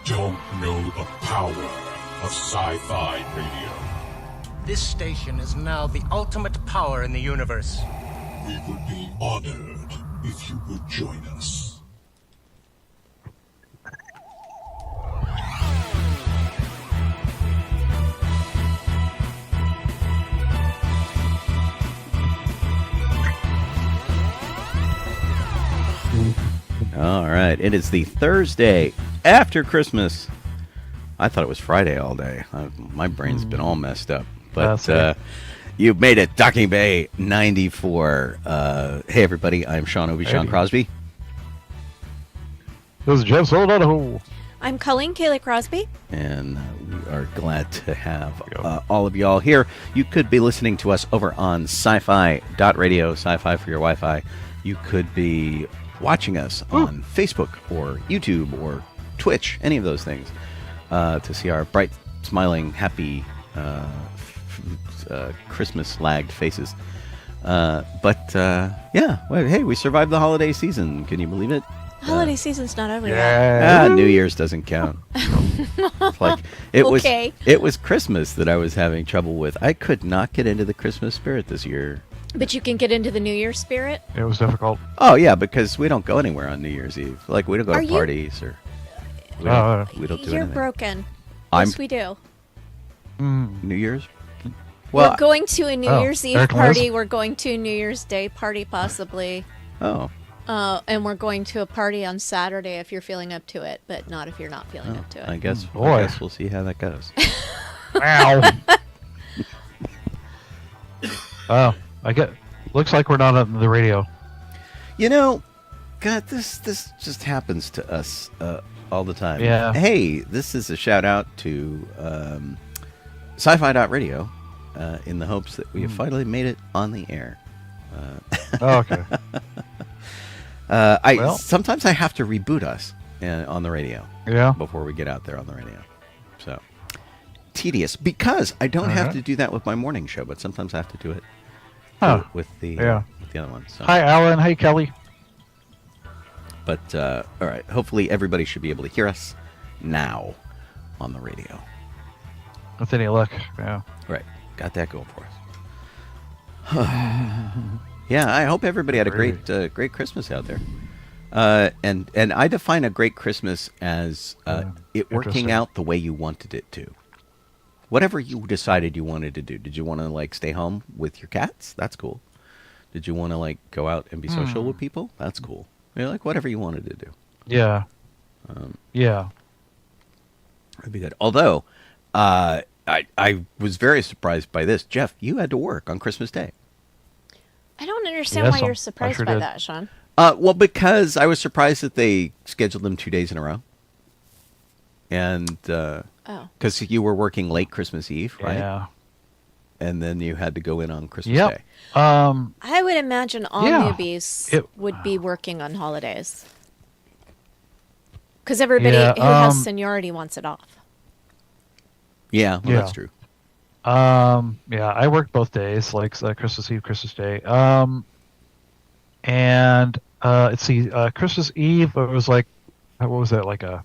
don't know the power of sci-fi radio. This station is now the ultimate power in the universe. We would be honored if you would join us. All right, it is the Thursday after Christmas. I thought it was Friday all day. My brain's been all messed up. But you've made it. Docking Bay 94. Hey, everybody. I'm Sean Obi-Shawn Crosby. This is Jeff Donoho. I'm Colleen, Kaylee, Crosby. And we are glad to have all of y'all here. You could be listening to us over on sci-fi.radio, sci-fi for your Wi-Fi. You could be watching us on Facebook or YouTube or Twitch, any of those things, to see our bright, smiling, happy, Christmas-lagged faces. Yeah, well, hey, we survived the holiday season. Can you believe it? Holiday season's not over yet. New Year's doesn't count. Like it was Christmas that I was having trouble with. I could not get into the Christmas spirit this year. But you can get into the New Year spirit? It was difficult. Oh, yeah, because we don't go anywhere on New Year's Eve. Like, we don't go to parties or... We don't do anything. You're broken. Yes, we do. New Year's? Well, we're going to a New Year's Eve Eric party. Liz? We're going to a New Year's Day party, possibly. Oh. And we're going to a party on Saturday if you're feeling up to it, but not if you're not feeling up to it. I guess we'll see how that goes. Ow. Oh. Looks like we're not on the radio. You know, God, this just happens to us all the time. Yeah. Hey, this is a shout out to sci-fi.radio in the hopes that we have finally made it on the air. Okay. Sometimes I have to reboot us on the radio. Yeah. Before we get out there on the radio. So tedious because I don't have to do that with my morning show, but sometimes I have to do it. With the other one. So. Hi, Alan. Hey, Kelly. But, all right. Hopefully everybody should be able to hear us now on the radio. With any luck, yeah. Right. Got that going for us. Yeah, I hope everybody had a great Christmas out there. And I define a great Christmas as it working out the way you wanted it to. Whatever you decided you wanted to do. Did you want to, like, stay home with your cats? That's cool. Did you want to, like, go out and be social with people? That's cool. You know, like, whatever you wanted to do. Yeah. Yeah. That'd be good. Although, I was very surprised by this. Jeff, you had to work on Christmas Day. I don't understand why you're surprised by that, Sean. Well, because I was surprised that they scheduled them 2 days in a row. And... because you were working late Christmas Eve, right? Yeah. And then you had to go in on Christmas Day. I would imagine all newbies would be working on holidays. Because everybody who has seniority wants it off. Yeah, that's true. I worked both days, like Christmas Eve, Christmas Day. And let's see, Christmas Eve, it was like, what was that, like a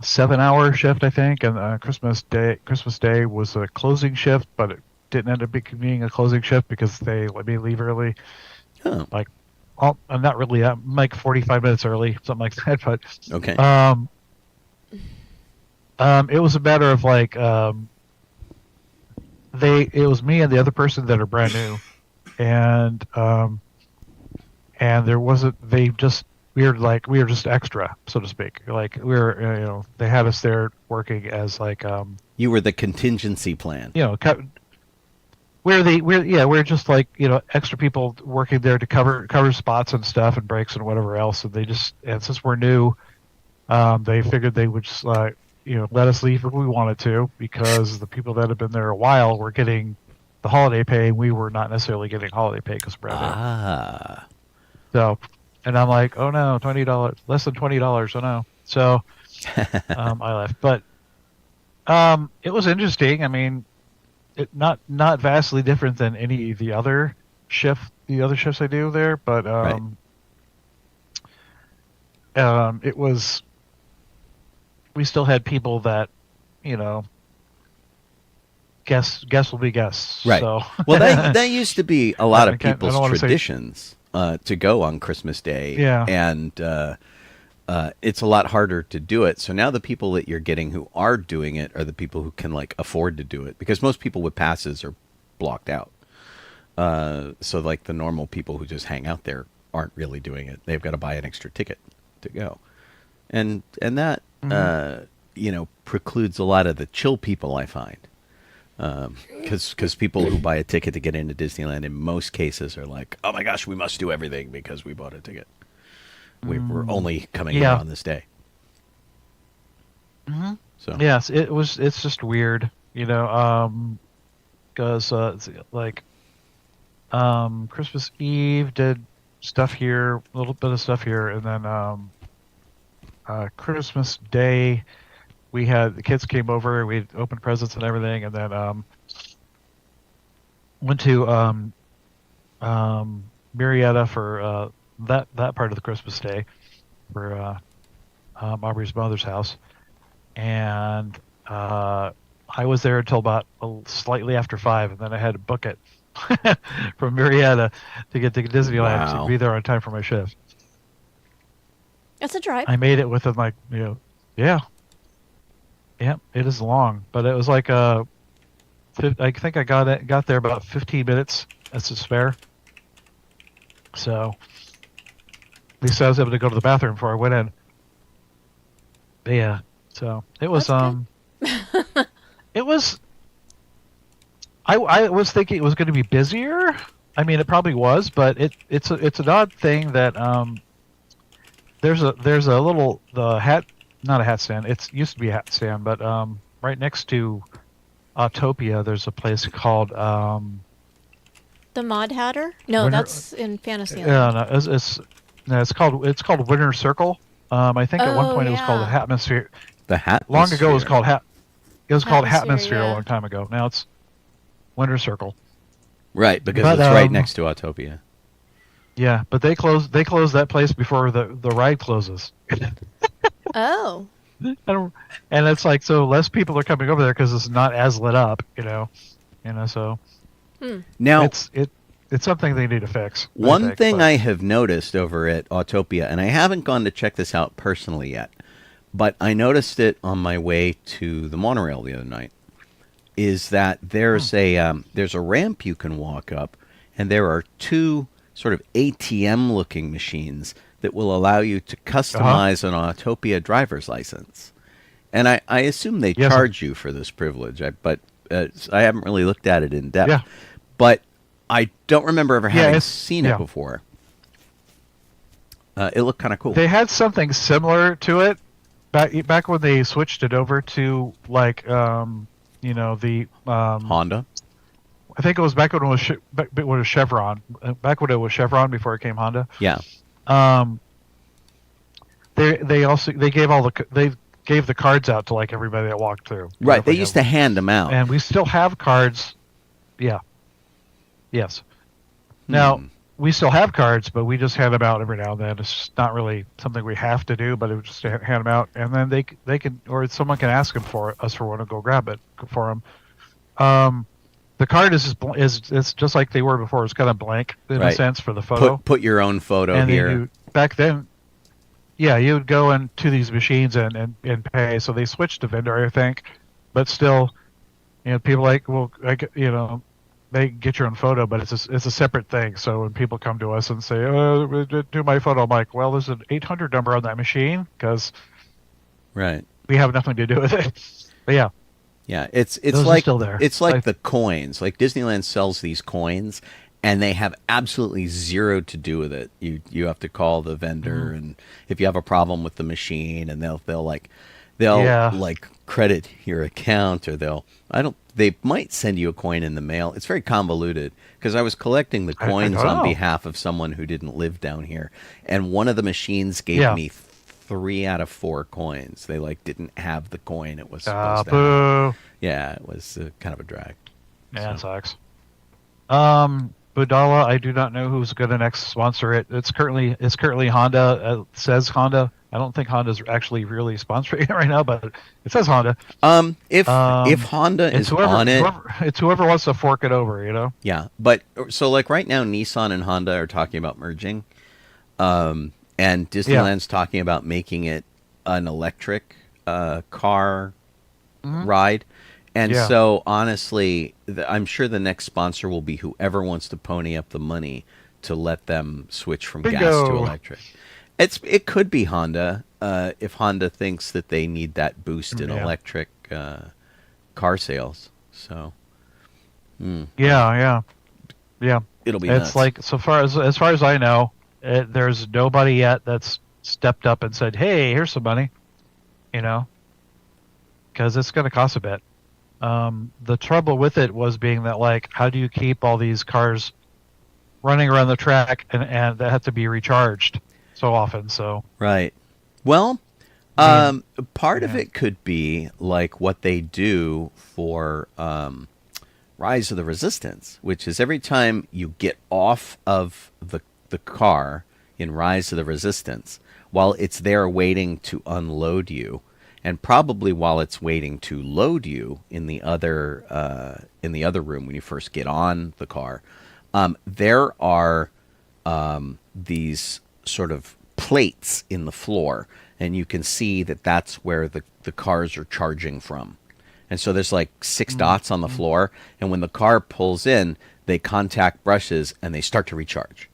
7-hour shift, I think, and Christmas Day was a closing shift, but it didn't end up being a closing shift because they let me leave early. Oh. Like, I'm not really, I'm like 45 minutes early, something like that. But okay. It was a matter of like, it was me and the other person that are brand new, and there wasn't, we were just extra, so to speak. Like they had us there working as like you were the contingency plan. We're just like extra people working there to cover spots and stuff and breaks and whatever else. And since we're new, they figured they would just let us leave if we wanted to, because the people that have been there a while were getting the holiday pay, and we were not necessarily getting holiday pay because we're brand new. So. And I'm like, oh no, $20, less than $20. Oh no. So I left. But it was interesting. I mean, not vastly different than any of the other shifts I do there, but it was we still had people that, you know, guests will be guests. Right. So. Well, that used to be a lot of I don't people's wanna say- traditions to go on Christmas Day. Yeah. And it's a lot harder to do it. So now the people that you're getting who are doing it are the people who can like afford to do it, because most people with passes are blocked out. So like the normal people who just hang out there aren't really doing it. They've got to buy an extra ticket to go. And that, you know, precludes a lot of the chill people, I find. Because people who buy a ticket to get into Disneyland in most cases are like, oh my gosh, we must do everything because we bought a ticket. We're only coming here on this day. So Yes, it's just weird, you know, because like Christmas Eve did stuff here, a little bit of stuff here, and then Christmas Day we had the kids came over, we opened presents and everything, and then went to Marietta for that part of the Christmas Day for Aubrey's mother's house, and I was there until about slightly after 5, and then I had to book it from Marietta to get to Disneyland to be there on time for my shift. That's a drive. I made it within like, you know, yeah, it is long, but it was like I think I got there about 15 minutes as to spare. So at least I was able to go to the bathroom before I went in. But yeah, so it was it was. I was thinking it was going to be busier. I mean, it probably was, but it's an odd thing that there's a little not a hat stand. It used to be a hat stand, but right next to Autopia, there's a place called The Mod Hatter? No, Winter- that's in Fantasyland. Yeah, no, it's called Winter Circle. I think at one Oh, point it was called the yeah. Hatmosphere. the hat Long ago it was called Hatmosphere, Hatmosphere yeah. a long time ago. Now it's Winter Circle. right, because But, it's right next to Autopia. Yeah, but they closed that place before the ride closes. Oh. And it's like, so less people are coming over there because it's not as lit up, you know, so Now, it's something they need to fix. one thing I have noticed over at Autopia, and I haven't gone to check this out personally yet, but I noticed it on my way to the monorail the other night, is that there's a ramp you can walk up, and there are 2 sort of ATM-looking machines that will allow you to customize an Autopia driver's license. And I assume they charge you for this privilege, but I haven't really looked at it in depth. Yeah. But I don't remember ever having seen it yeah. before. It looked kind of cool. They had something similar to it back when they switched it over to like you know, the Honda? I think it was back when it was Chevron. Back when it was Chevron before it came Honda. Yeah. They gave the cards out to like everybody that walked through. Right. They used to hand them out. And we still have cards. Yeah. Yes. Now we still have cards, but we just hand them out every now and then. It's not really something we have to do, but it was just to hand them out, and then they can, or someone can ask them for one and go grab it for them. The card is it's just like they were before. It's kind of blank in a sense for the photo. Put your own photo and here. Back then, yeah, you would go into these machines and pay. So they switched to vendor, I think, but still, you know, people like, well, you know, they get your own photo, but it's a separate thing. So when people come to us and say, "Oh, do my photo," I'm like, "Well, there's an 800 number on that machine because we have nothing to do with it." But yeah. Yeah, it's Those like are still there. It's like the coins. Like Disneyland sells these coins, and they have absolutely zero to do with it. You have to call the vendor, and if you have a problem with the machine, and they'll credit your account, or they might send you a coin in the mail. It's very convoluted because I was collecting the coins on behalf of someone who didn't live down here, and one of the machines gave me 3 out of 4 coins. They didn't have the coin it was supposed to have. Yeah, it was kind of a drag. Yeah, it sucks. Budala, I do not know who's going to next sponsor it. It's currently Honda. Says Honda. I don't think Honda's actually really sponsoring it right now, but it says Honda. If Honda is on it, it's whoever wants to fork it over, you know. yeah. But so like right now, Nissan and Honda are talking about merging, and Disneyland's talking about making it an electric car ride. And so honestly, I'm sure the next sponsor will be whoever wants to pony up the money to let them switch from gas to electric. It could be Honda if Honda thinks that they need that boost in electric car sales. So, yeah, it'll be. It's nuts. like as far as I know, there's nobody yet that's stepped up and said, "Hey, here's some money," you know, because it's going to cost a bit. The trouble with it was being that, like, how do you keep all these cars running around the track and that have to be recharged so often? So right. Well, part of it could be like what they do for Rise of the Resistance, which is every time you get off of the car in Rise of the Resistance, while it's there waiting to unload you, and probably while it's waiting to load you in the other room when you first get on the car, there are these sort of plates in the floor, and you can see that that's where the cars are charging from. And so there's like 6 dots on the floor, and when the car pulls in, they contact brushes and they start to recharge.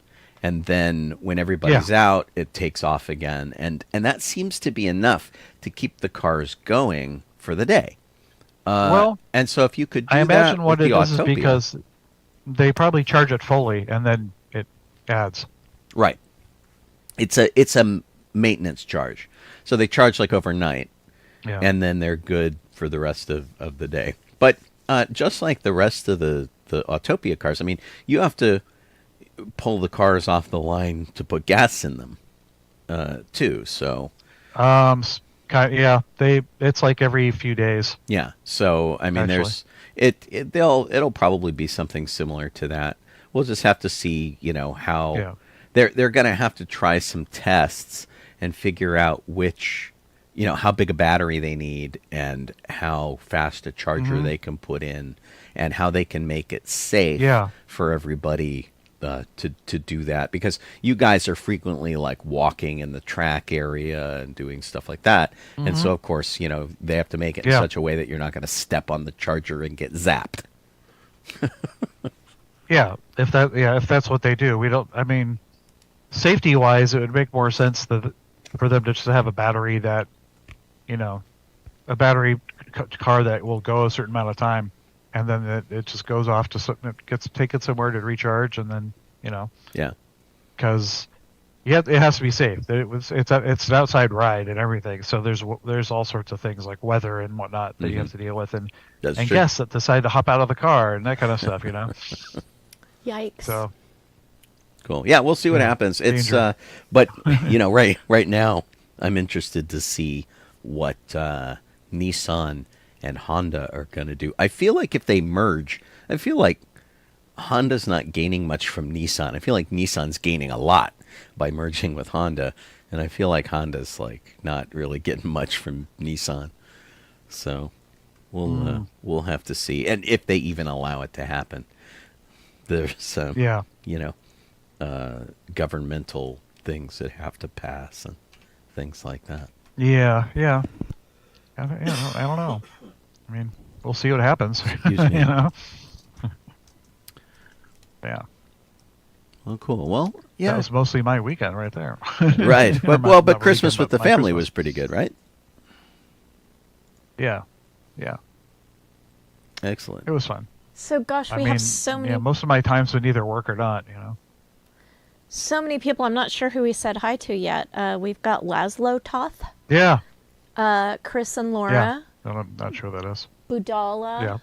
And then when everybody's out, it takes off again. And that seems to be enough to keep the cars going for the day. And so if you could do I imagine that what with it the is Autopia, because they probably charge it fully and then it adds. right. It's a maintenance charge. So they charge like overnight, and then they're good for the rest of the day. But just like the rest of the Autopia cars, I mean, you have to pull the cars off the line to put gas in them too. So it's like every few days. yeah. So I mean, Actually. it'll probably be something similar to that. We'll just have to see, how they're going to have to try some tests and figure out which, how big a battery they need and how fast a charger they can put in and how they can make it safe for everybody to do that, because you guys are frequently like walking in the track area and doing stuff like that, and so of course they have to make it in such a way that you're not going to step on the charger and get zapped. If that's what they do, we don't. I mean, safety wise, it would make more sense for them to just have a battery that, a battery car that will go a certain amount of time. And then it just goes off to something. It gets taken somewhere to recharge, and then because it has to be safe. It's an outside ride and everything. So there's all sorts of things like weather and whatnot that you have to deal with, and guests that decide to hop out of the car and that kind of stuff. Yikes. So cool. Yeah, we'll see what happens. It's but right now I'm interested to see what Nissan and Honda are going to do. I feel like if they merge, I feel like Honda's not gaining much from Nissan. I feel like Nissan's gaining a lot by merging with Honda, and I feel like Honda's like not really getting much from Nissan. So we'll have to see, and if they even allow it to happen. There's governmental things that have to pass and things like that. Yeah. I don't know. I mean, we'll see what happens. Excuse me. Yeah. Well, cool. Well, yeah. That was mostly my weekend right there. Right. But Christmas with the my family Christmas. was pretty good, right? Yeah. Excellent. It was fun. So gosh, we have so many. Yeah, most of my time's been either work or not. So many people. I'm not sure who we said hi to yet. We've got Laszlo Toth. Yeah. Chris and Laura. Yeah. I'm not sure what that is. Budala.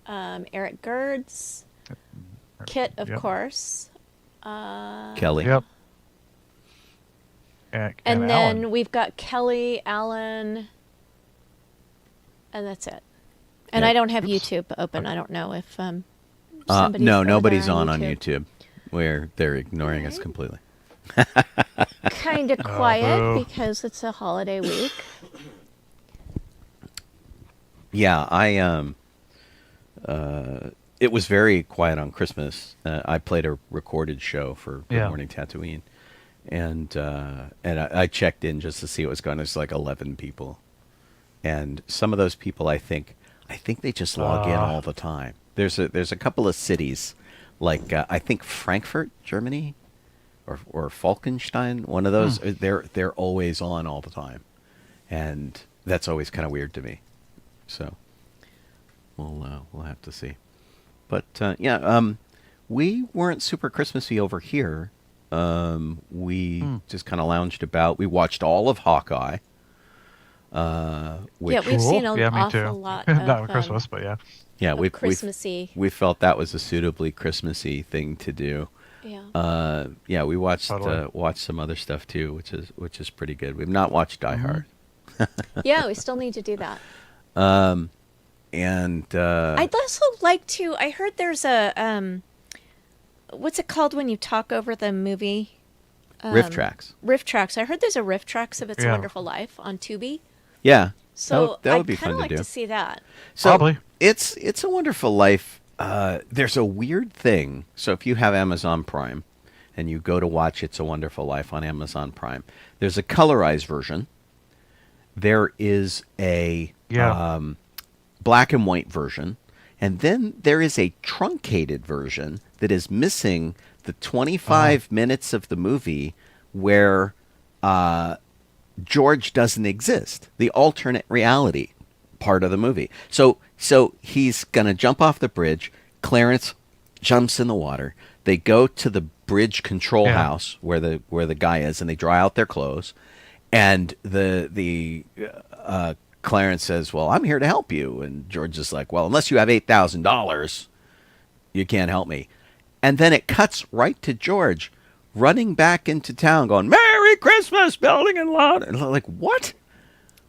Yeah. Eric Gerds. Kit, of course. Kelly. Yep. And then Alan. we've got Kelly, Alan, and that's it. And I don't have YouTube open. I don't know if somebody's No, over nobody's there on YouTube. Where they're ignoring us completely. kind of quiet boo. because it's a holiday week. Yeah, it was very quiet on Christmas. I played a recorded show for Good Yeah. Morning Tatooine, and I checked in just to see what was going on. There's like 11 people, and some of those people, I think they just log in all the time. There's a couple of cities, like I think Frankfurt, Germany, or Falkenstein, one of those. They're always on all the time, and that's always kind of weird to me. So we'll have to see. But we weren't super Christmassy over here. We just kind of lounged about. We watched all of Hawkeye. Which, Yeah, we've seen an Yeah, me awful too. lot Not of Christmas, but yeah. yeah, we Christmassy. we felt that was a suitably Christmassy thing to do. Yeah. We watched Totally. watched some other stuff too, which is pretty good. We've not watched Die Hard, Yeah, we still need to do that. and I'd also like to. I heard there's a what's it called when you talk over the movie? Riff Tracks. Riff Tracks. I heard there's a Riff Tracks of It's a Yeah. Wonderful Life on Tubi. Yeah, So that would I'd be kind fun of to like do. to see that. So Probably. It's a Wonderful Life. There's a weird thing. So if you have Amazon Prime and you go to watch It's a Wonderful Life on Amazon Prime, there's a colorized version. There is a Yeah. black and white version, and then there is a truncated version that is missing the 25 minutes of the movie where George doesn't exist, the alternate reality part of the movie. So he's going to jump off the bridge. Clarence jumps in the water. They go to the bridge control Yeah. house where the guy is, and they dry out their clothes. And the Clarence says, "Well, I'm here to help you." And George is like, "Well, unless you have $8,000, you can't help me." And then it cuts right to George running back into town going, "Merry Christmas, building and loud." And I'm like, what?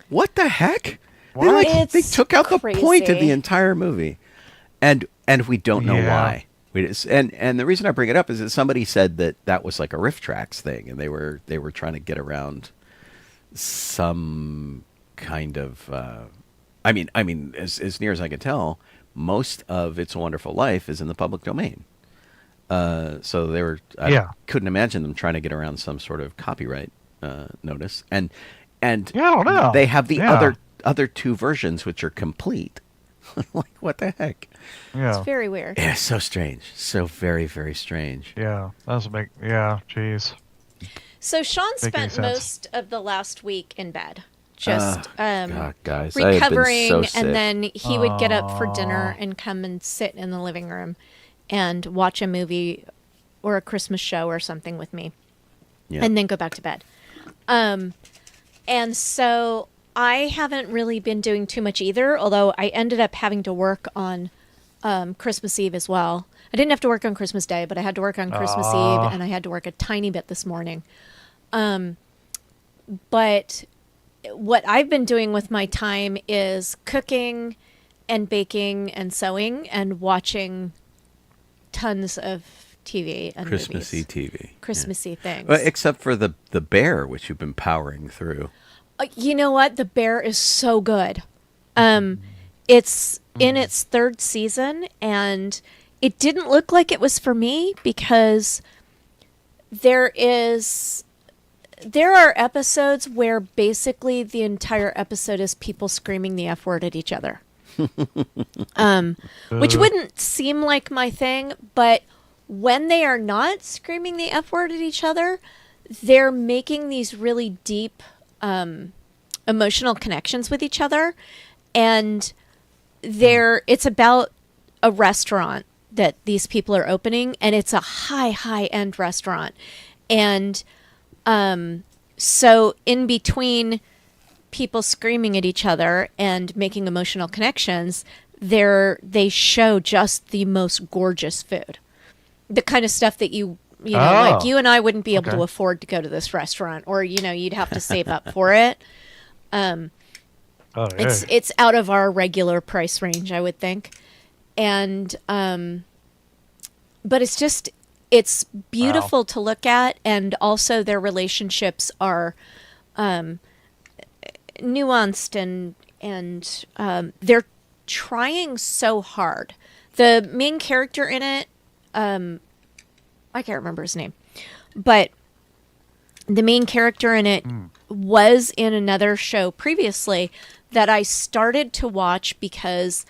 What the heck? They, like, It's they took out the point of the crazy. entire movie. And we don't know Yeah. why. And the reason I bring it up is that somebody said that was like a Riff Tracks thing, and they were trying to get around some kind of I mean as near as I can tell, most of It's a Wonderful Life is in the public domain. So they were I couldn't imagine them trying to get around some sort of copyright notice. And Yeah, I don't know. they have the Yeah. other two versions which are complete. Like, what the heck? Yeah. It's very weird. Yeah, so strange. So very, very strange. Yeah. That doesn't make. Yeah. Jeez. So Sean Make any spent sense. most of the last week in bed, just God, guys, I have been recovering, so sick. and then he would get up for dinner and come and sit in the living room and watch a movie or a Christmas show or something with me, Yeah. and then go back to bed. And so I haven't really been doing too much either, although I ended up having to work on Christmas Eve as well. I didn't have to work on Christmas Day, but I had to work on Christmas Eve, and I had to work a tiny bit this morning. But what I've been doing with my time is cooking and baking and sewing and watching tons of TV and Christmassy movies. TV. Christmassy things. Well, except for the Bear, which you've been powering through. You know what? The Bear is so good. It's in its third season, and it didn't look like it was for me because there are episodes where basically the entire episode is people screaming the F word at each other. Which wouldn't seem like my thing, but when they are not screaming the F word at each other, they're making these really deep emotional connections with each other. And it's about a restaurant that these people are opening, and it's a high end restaurant. And so in between people screaming at each other and making emotional connections, they show just the most gorgeous food. The kind of stuff that you know, like you and I wouldn't be able to afford to go to this restaurant, or, you know, you'd have to save up for it. It's out of our regular price range, I would think. And, but it's just, it's beautiful to look at, and also their relationships are nuanced, and they're trying so hard. The main character in it, I can't remember his name, but the main character in it was in another show previously that I started to watch because,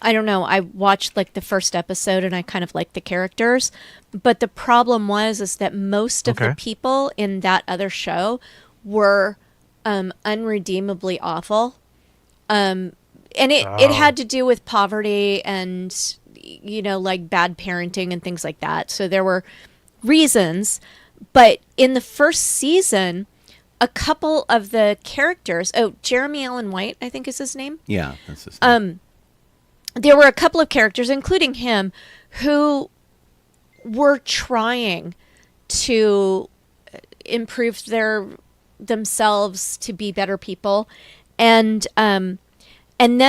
I don't know, I watched like the first episode and I kind of liked the characters. But the problem is that most of the people in that other show were unredeemably awful. And it had to do with poverty and, you know, like bad parenting and things like that. So there were reasons. But in the first season, a couple of the characters, Jeremy Allen White, I think is his name. Yeah, that's his name. There were a couple of characters, including him, who were trying to improve themselves to be better people. And then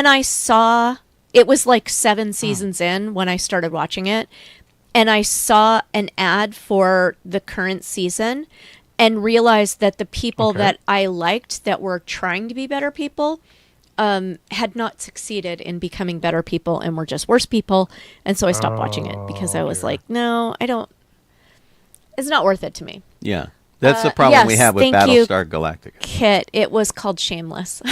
I saw, it was like 7 seasons in when I started watching it, and I saw an ad for the current season and realized that the people that I liked that were trying to be better people had not succeeded in becoming better people and were just worse people. And so I stopped watching it because I was like, no, I don't, it's not worth it to me. Yeah. That's the problem we have with Battlestar Galactica. Kit, it was called Shameless.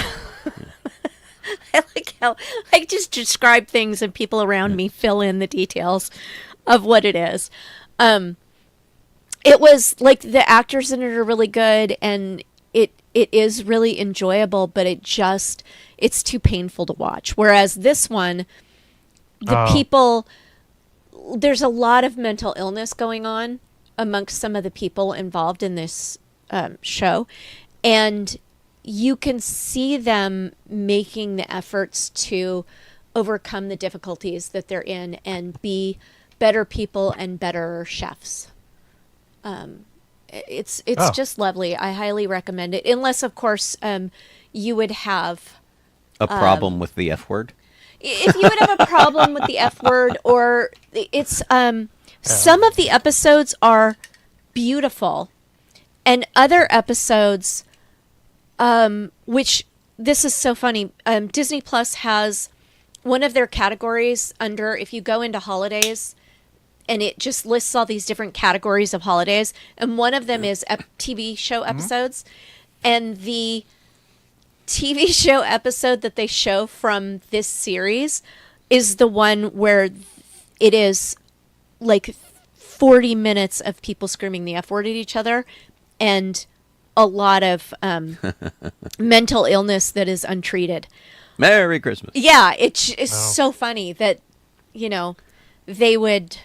I like how I just describe things and people around me fill in the details of what it is. It was like the actors in it are really good, and it is really enjoyable, but it's too painful to watch. Whereas this one, people, there's a lot of mental illness going on amongst some of the people involved in this show, and you can see them making the efforts to overcome the difficulties that they're in and be better people and better chefs. It's just lovely. I highly recommend it. Unless, of course, you would have a problem with the F word. If you would have a problem with the F word, or it's some of the episodes are beautiful, and other episodes, which this is so funny. Disney Plus has one of their categories under, if you go into holidays, and it just lists all these different categories of holidays. And one of them is TV show episodes. And the TV show episode that they show from this series is the one where it is like 40 minutes of people screaming the F word at each other and a lot of mental illness that is untreated. Merry Christmas. Yeah, it's so funny that, you know, they would...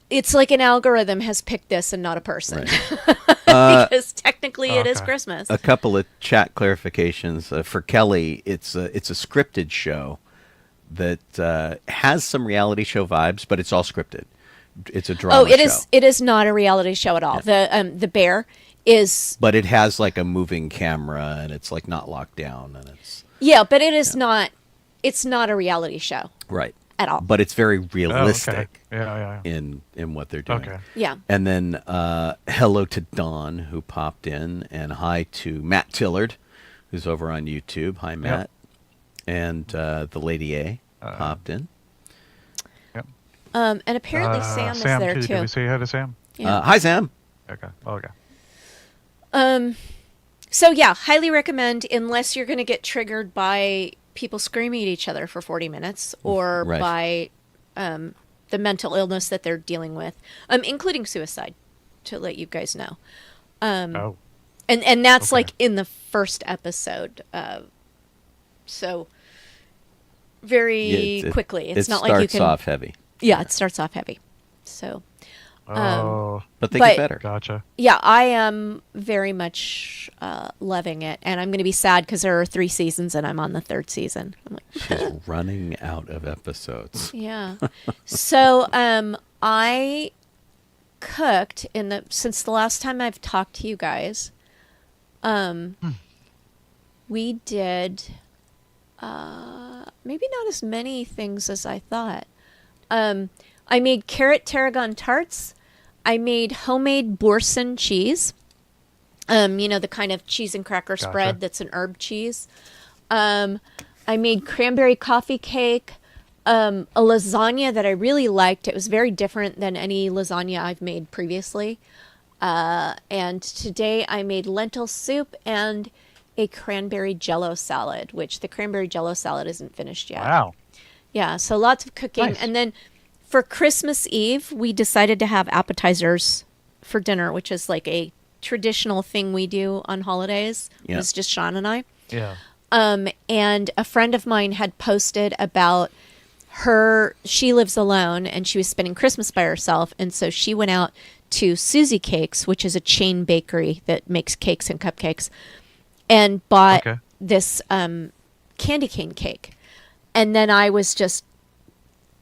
It's like an algorithm has picked this and not a person. Right. Because technically it is Christmas. A couple of chat clarifications. For Kelly, it's a scripted show that has some reality show vibes, but it's all scripted. It's a drama show. It is not a reality show at all. Yeah. The bear is... But it has like a moving camera, and it's like not locked down, and it's... Yeah, but it is not... It's not a reality show. Right. At all. But it's very realistic yeah. in what they're doing. Okay. Yeah. And then hello to Dawn, who popped in, and hi to Matt Tillard, who's over on YouTube. Hi, Matt. Yep. And the Lady A popped in. Yep. And apparently Sam is there too. Did we say hi to Sam? Yeah. Hi, Sam. Okay. Okay. So yeah, highly recommend, unless you're going to get triggered by people screaming at each other for 40 minutes or by the mental illness that they're dealing with, including suicide, to let you guys know. And that's like in the first episode. So very quickly. It's not like you can... It starts off heavy. Yeah, it starts off heavy. So... but they get better. Gotcha. Yeah, I am very much loving it, and I'm going to be sad because there are 3 seasons and I'm on the 3rd season. I'm like, she's running out of episodes. Yeah. So I cooked since the last time I've talked to you guys. We did maybe not as many things as I thought. I made carrot tarragon tarts. I made homemade boursin cheese. The kind of cheese and cracker spread that's an herb cheese. I made cranberry coffee cake. A lasagna that I really liked. It was very different than any lasagna I've made previously. And today I made lentil soup and a cranberry jello salad, which the cranberry jello salad isn't finished yet. Wow. Yeah, so lots of cooking. Nice. And then for Christmas Eve, we decided to have appetizers for dinner, which is like a traditional thing we do on holidays. Yeah. It's just Sean and I. Yeah. And a friend of mine had posted about she lives alone and she was spending Christmas by herself. And so she went out to Susie Cakes, which is a chain bakery that makes cakes and cupcakes, and bought this candy cane cake. And then I was just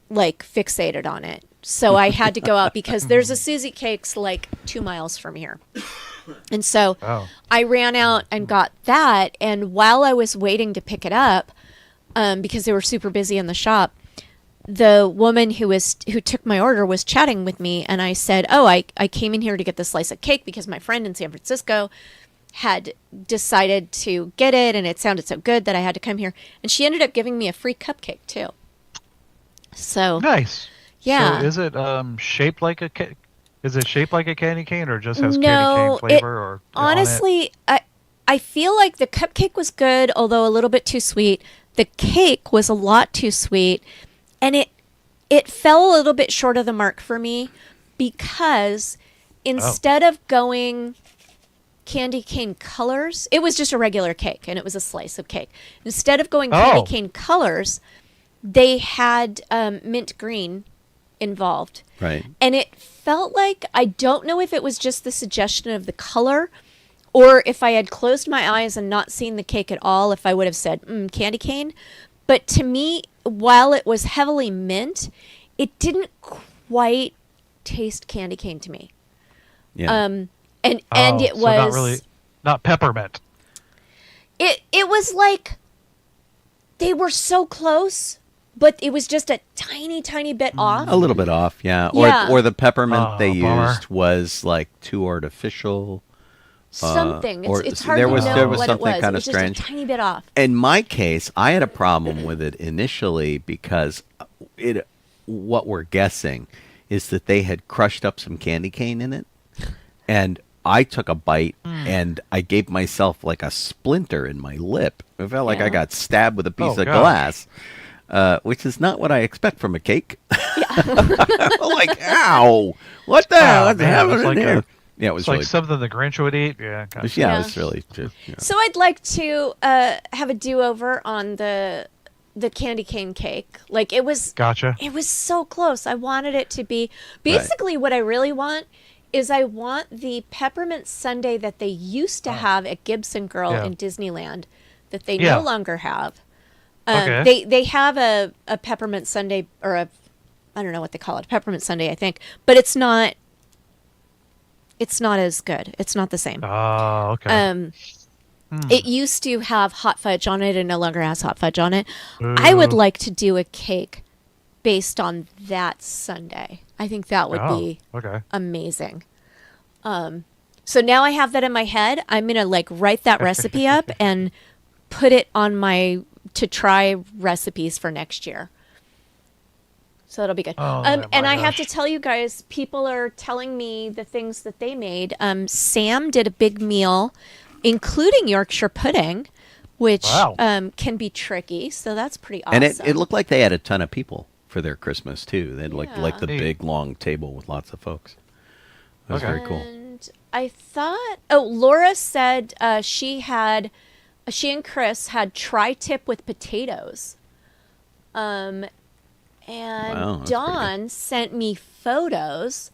like fixated on it. So I had to go out because there's a Susie Cakes like 2 miles from here. And so I ran out and got that. And while I was waiting to pick it up, because they were super busy in the shop, the woman who took my order was chatting with me. And I said, I came in here to get the slice of cake because my friend in San Francisco had decided to get it. And it sounded so good that I had to come here. And she ended up giving me a free cupcake too. So nice. Yeah. So is it shaped like a cake? Is it shaped like a candy cane, or just has candy cane flavor? Or honestly, I feel like the cupcake was good, although a little bit too sweet. The cake was a lot too sweet, and it fell a little bit short of the mark for me because instead of going candy cane colors, it was just a regular cake, and it was a slice of cake. Instead of going candy cane colors, they had mint green involved. Right. And it felt like, I don't know if it was just the suggestion of the color or if I had closed my eyes and not seen the cake at all, if I would have said, candy cane. But to me, while it was heavily mint, it didn't quite taste candy cane to me. Yeah. And it was not peppermint. It was like they were so close, but it was just a tiny, tiny bit off. A little bit off, yeah. Or the peppermint they used was like too artificial. Something. Or it's hard to know what it was. It was just strange. a tiny bit off. In my case, I had a problem with it initially because what we're guessing is that they had crushed up some candy cane in it. And I took a bite and I gave myself like a splinter in my lip. It felt like I got stabbed with a piece of glass. Which is not what I expect from a cake. Like, ow! What the hell is happening here? Yeah, it was like really, something the Grinch would eat. Yeah, it was really. Yeah. So I'd like to have a do-over on the candy cane cake. Like it was. Gotcha. It was so close. I wanted it to be basically what I really want is I want the peppermint sundae that they used to have at Gibson Girl in Disneyland that they no longer have. They have a peppermint sundae or I don't know what they call it, a peppermint sundae, I think, but it's not as good. It's not the same. Oh, okay. It used to have hot fudge on it and no longer has hot fudge on it. Ooh. I would like to do a cake based on that sundae. I think that would be amazing. So now I have that in my head. I'm going to write that recipe up and put it on my to try recipes for next year. So that'll be good. And I have to tell you guys, people are telling me the things that they made. Sam did a big meal, including Yorkshire pudding, which can be tricky. So that's pretty awesome. And it looked like they had a ton of people for their Christmas too. They had like the big long table with lots of folks. That was very cool. And I thought, Laura said she and Chris had tri-tip with potatoes. And Don sent me photos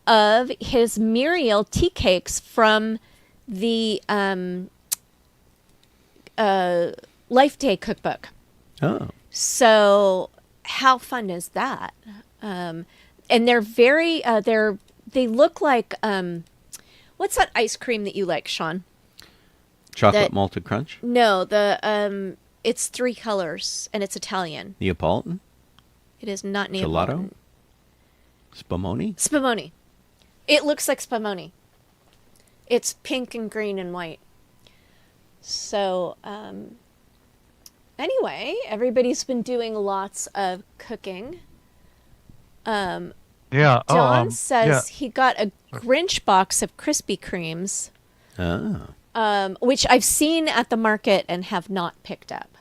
of his Muriel tea cakes from the Life Day cookbook. Oh. So how fun is that? And they're very, they look like, what's that ice cream that you like, Sean? Chocolate malted crunch? No, it's 3 colors and it's Italian. Neapolitan? It is not Neapolitan. Gelato? Spumoni? Spumoni. It looks like spumoni. It's pink and green and white. So, anyway, everybody's been doing lots of cooking. Yeah. Don says he got a Grinch box of Krispy Kremes, which I've seen at the market and have not picked up.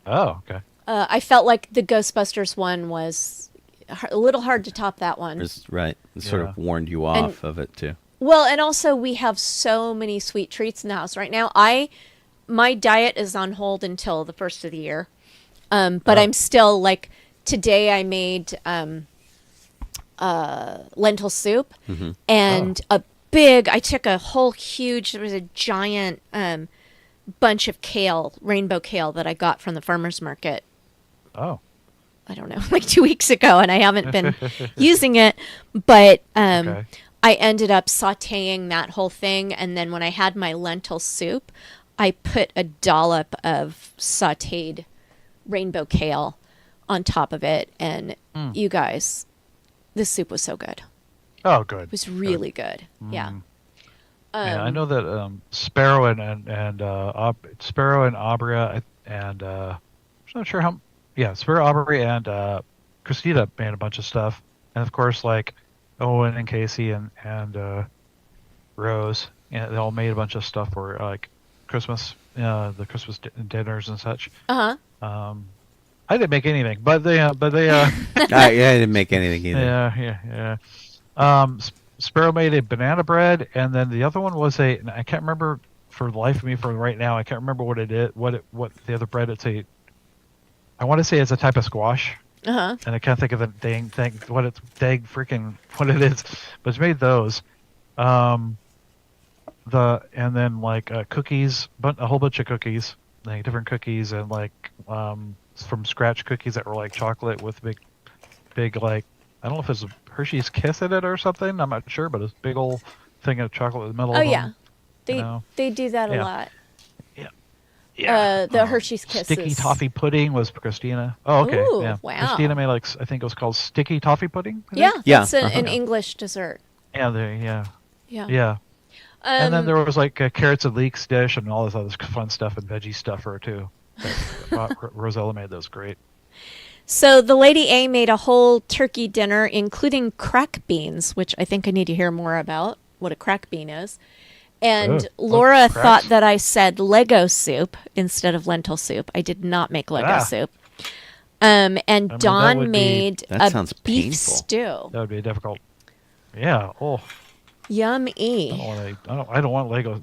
Oh, okay. I felt like the Ghostbusters one was a little hard to top that one. Right. It sort of warned you off of it, too. Well, and also we have so many sweet treats in the house right now. My diet is on hold until the first of the year. But I'm still like, today I made lentil soup and I took a whole huge, there was a giant bunch of kale, rainbow kale that I got from the farmer's market. Oh. I don't know, like 2 weeks ago, and I haven't been using it, but I ended up sautéing that whole thing, and then when I had my lentil soup, I put a dollop of sautéed rainbow kale on top of it, and you guys, this soup was so good. Oh, good. It was really good. Yeah. Yeah, I know that Sparrow and Sparrow and Abria and I'm not sure how. Yeah, Sparrow, Aubrey, and Christina made a bunch of stuff, and of course, like Owen and Casey and Rose, they all made a bunch of stuff for like Christmas, the Christmas dinners and such. I didn't make anything, but they I didn't make anything either. Yeah. Sparrow made a banana bread, and then the other one was and I can't remember for the life of me for right now. I can't remember what it is. What the other bread? I want to say it's a type of squash. And I can't think of the dang thing. What it is, but it's made those. And then like cookies, a whole bunch of cookies, like different cookies, and like from scratch cookies that were like chocolate with big like, I don't know if it's a Hershey's Kiss in it or something. I'm not sure, but it's a big old thing of chocolate in the middle of them. They do that a lot. Yeah. The Hershey's Kisses. Sticky toffee pudding was Christina. Oh, okay. Ooh, yeah. wow. Christina made I think it was called sticky toffee pudding. Yeah, that's an English dessert. Yeah. And then there was like carrots and leeks dish and all this other fun stuff and veggie stuffer too. Rosella made those great. So the Lady A made a whole turkey dinner, including crack beans, which I think I need to hear more about what a crack bean is. And Laura thought that I said Lego soup instead of lentil soup. I did not make Lego soup. And Dawn made a beef stew. That would be difficult. Yeah. Oh. Yummy. I don't want Lego.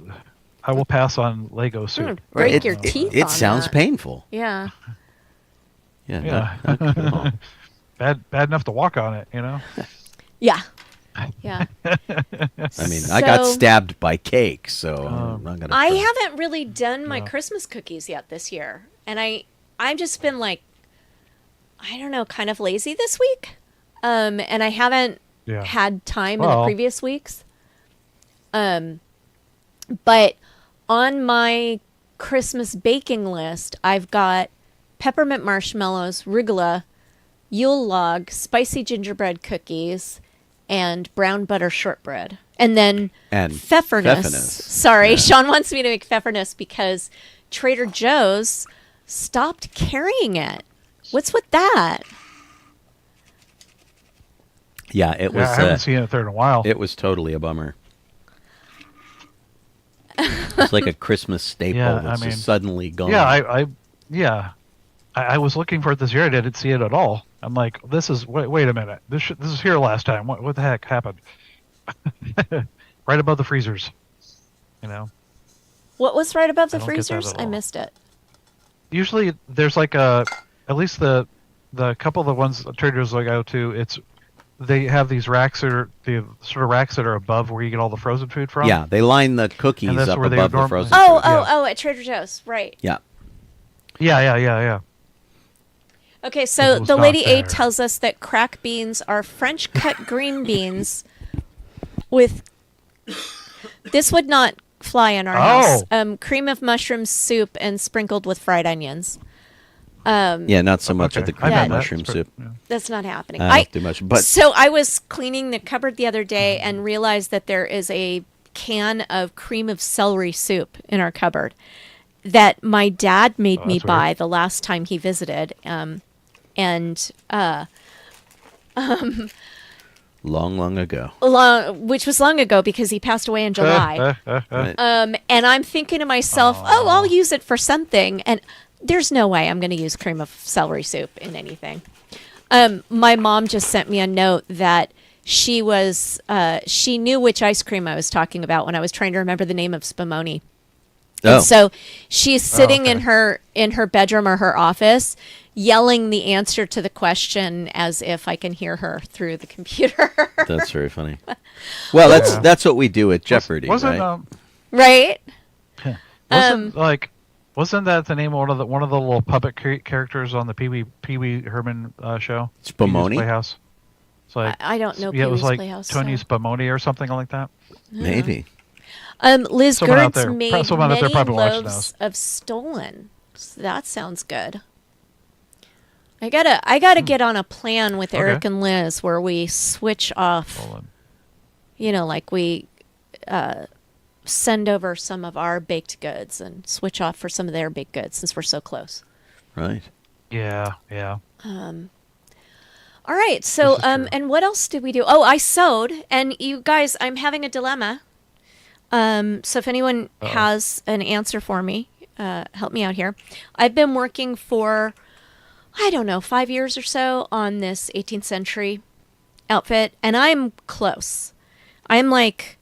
I will pass on Lego soup. Break your teeth. It sounds painful. Yeah. Yeah. Bad enough to walk on it, you know. Yeah. Yeah. I mean, I got stabbed by cake, so I'm not gonna. I haven't really done my Christmas cookies yet this year, and I've just been like, I don't know, kind of lazy this week, and I haven't had time in the previous weeks. But on my Christmas baking list, I've got peppermint marshmallows, Rigula, Yule log, spicy gingerbread cookies, and brown butter shortbread. And then pfeffernuss. Sorry, Sean wants me to make pfeffernuss because Trader Joe's stopped carrying it. What's with that? Yeah, it was. I haven't seen it there in a while. It was totally a bummer. It's like a Christmas staple that's just suddenly gone. Yeah, I was looking for it this year. I didn't see it at all. I'm like, wait a minute. This is here last time. What the heck happened? Right above the freezers, you know. What was right above the freezers? I missed it. Usually, there's like at least the couple of the ones Trader Joe's I go to. They have these racks that are above where you get all the frozen food from. Yeah, they line the cookies up above the frozen food. Oh, at Trader Joe's, right? Yeah. Yeah. Okay, so the Lady A tells us that crack beans are French cut green beans with. This would not fly in our house. Cream of mushroom soup and sprinkled with fried onions. Yeah, not so much of Okay. the I've cream had that. mushroom It's soup. yeah. That's not happening. I don't do much, but So I was cleaning the cupboard the other day and realized that there is a can of cream of celery soup in our cupboard that my dad made me that's buy weird. the last time he visited. And long ago. which was long ago because he passed away in July. Right. And I'm thinking to myself, oh, I'll use it for something. And there's no way I'm going to use cream of celery soup in anything. My mom just sent me a note that she knew which ice cream I was talking about when I was trying to remember the name of Spumoni. Oh, And so she's sitting okay. in her bedroom or her office, yelling the answer to the question as if I can hear her through the computer. that's very funny. Well, that's what we do at Jeopardy, Wasn't right? Right? wasn't that the name of one of the little puppet characters on the Pee Wee Herman show? Spumoni? Pee-wee's Playhouse. It's like I don't know. yeah, it was Pee-wee's like Playhouse, Tony so. Spumoni or something like that. Maybe. Liz Someone out Gertz there- made someone out there many probably watching loaves us. of stolen. So that sounds good. I gotta get on a plan with Eric Okay. and Liz where we switch off. Hold on. Like we send over some of our baked goods and switch off for some of their baked goods since we're so close. Right. Yeah. All right. So, This is true. and what else did we do? Oh, I sewed. And you guys, I'm having a dilemma. So if anyone has an answer for me, help me out here. I've been working for, I don't know, 5 years or so on this 18th century outfit, and I'm close. I'm like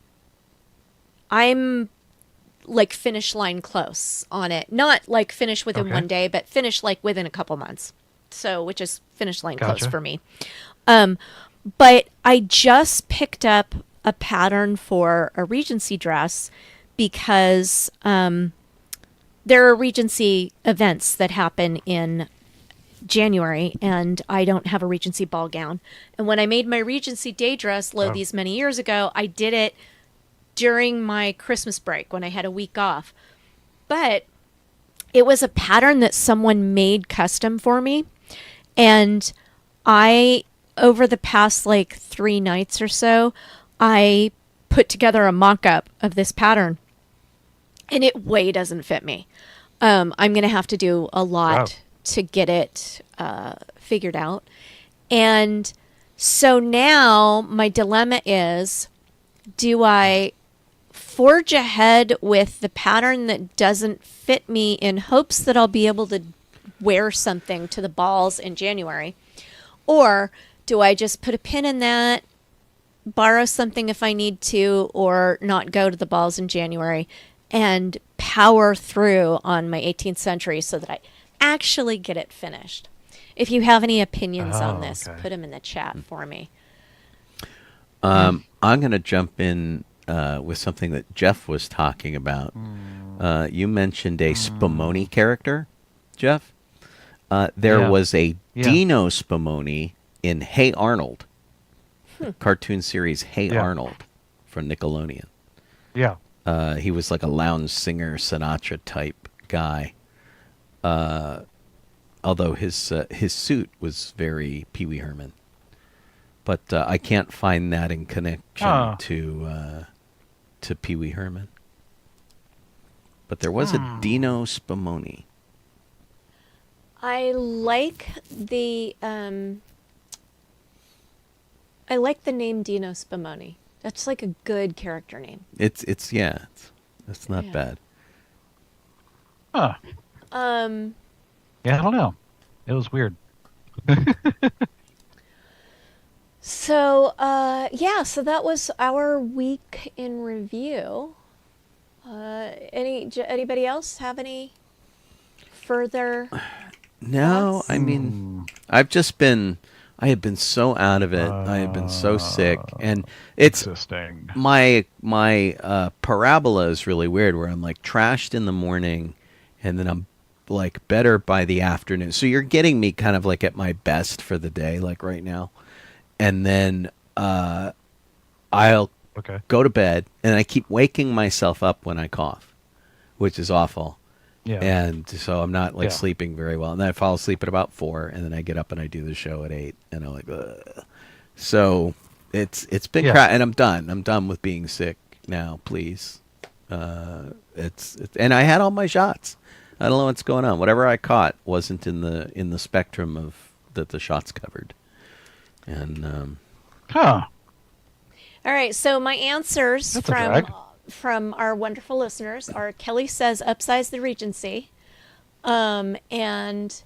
finish line close on it. Not like finish within Okay. one day, but finish like within a couple months. So, which is finish line close Gotcha. for me. But I just picked up a pattern for a Regency dress because there are Regency events that happen in January, and I don't have a Regency ball gown. And when I made my Regency day dress, these many years ago, I did it during my Christmas break when I had a week off. But it was a pattern that someone made custom for me. And I, over the past like 3 nights or so, I put together a mock-up of this pattern. And it way doesn't fit me. I'm going to have to do a lot Wow. to get it figured out. And so now my dilemma is, do I forge ahead with the pattern that doesn't fit me in hopes that I'll be able to wear something to the balls in January? Or do I just put a pin in that, borrow something if I need to, or not go to the balls in January and power through on my 18th century so that I actually get it finished? If you have any opinions on this, okay. put them in the chat for me. I'm going to jump in with something that Jeff was talking about. You mentioned a Spumoni character, Jeff. There Yeah. was a Yeah. Dino Spumoni in Hey Arnold, cartoon series Hey Yeah. Arnold from Nickelodeon. Yeah. He was like a lounge singer, Sinatra type guy. Although his suit was very Pee Wee Herman, but I can't find that in connection to Pee Wee Herman. But there was a Dino Spumoni. I like the name Dino Spumoni. That's like a good character name. It's not Yeah. bad. Huh. Yeah, I don't know. It was weird. So, so that was our week in review. Anybody else have any further? No, thoughts? I mean, I have been so out of it. I have been so sick, and it's Existing. my parabola is really weird, where I'm like trashed in the morning, and then I'm like better by the afternoon. So you're getting me kind of like at my best for the day, like right now, and then I'll Okay. go to bed, and I keep waking myself up when I cough, which is awful. Yeah. And so I'm not like Yeah. sleeping very well. And then I fall asleep at about 4, and then I get up and I do the show at 8, and I'm like, ugh. So it's been Yeah. and I'm done. I'm done with being sick now. Please, it's and I had all my shots. I don't know what's going on. Whatever I caught wasn't in the spectrum of that the shots covered. And Huh. All right, so my answers That's a drag. from our wonderful listeners are: Kelly says upsize the Regency, and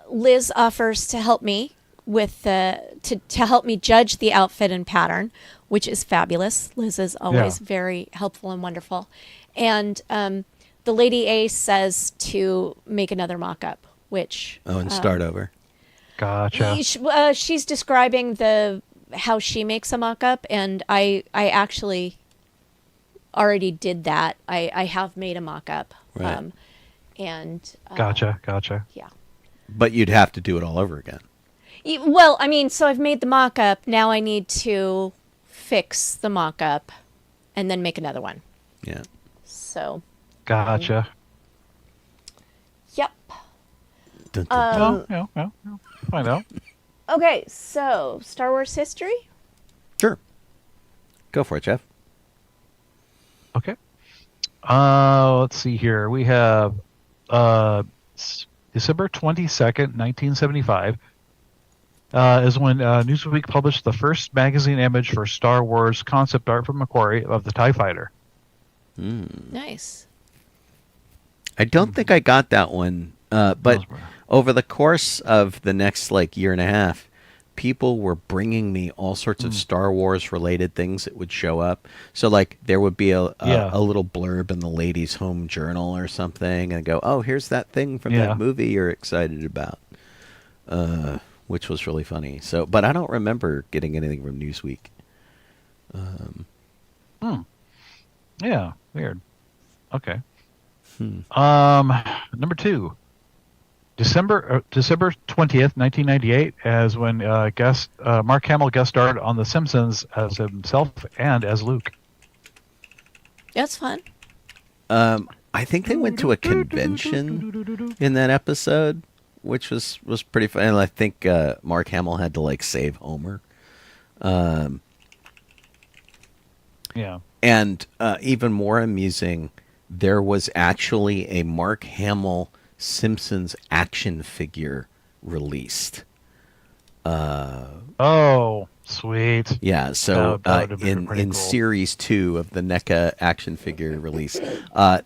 Liz offers to help me with to help me judge the outfit and pattern, which is fabulous. Liz is always very helpful and wonderful, and the Lady A says to make another mock-up, which and start over. Gotcha. she's describing how she makes a mock-up, and I actually already did that. I have made a mock-up. Right. And Gotcha. yeah. But you'd have to do it all over again. Well, I mean, so I've made the mock-up. Now I need to fix the mock-up and then make another one. Yeah. So, Gotcha. yep. Dun, dun, dun. Yeah. Find out. Okay, so Star Wars history? Sure. Go for it, Jeff. Okay. Let's see here. We have December 22nd, 1975 is when Newsweek published the first magazine image for Star Wars concept art from Macquarie of the TIE Fighter. Nice. I don't think I got that one, but over the course of the next year and a half, people were bringing me all sorts of Star Wars related things that would show up. So there would be a little blurb in the ladies' home journal or something, and go, "Oh, here's that thing from that movie you're excited about," which was really funny. So, but I don't remember getting anything from Newsweek. Yeah, weird. Okay. Number 2. December 20th, 1998, as when Mark Hamill guest starred on The Simpsons as himself and as Luke. That's fun. I think they went to a convention in that episode, which was pretty fun. And I think Mark Hamill had to save Homer. Yeah. And even more amusing, there was actually a Mark Hamill Simpsons action figure released. Oh, sweet. Yeah, so That would've been pretty in cool. Series 2 of the NECA action figure release,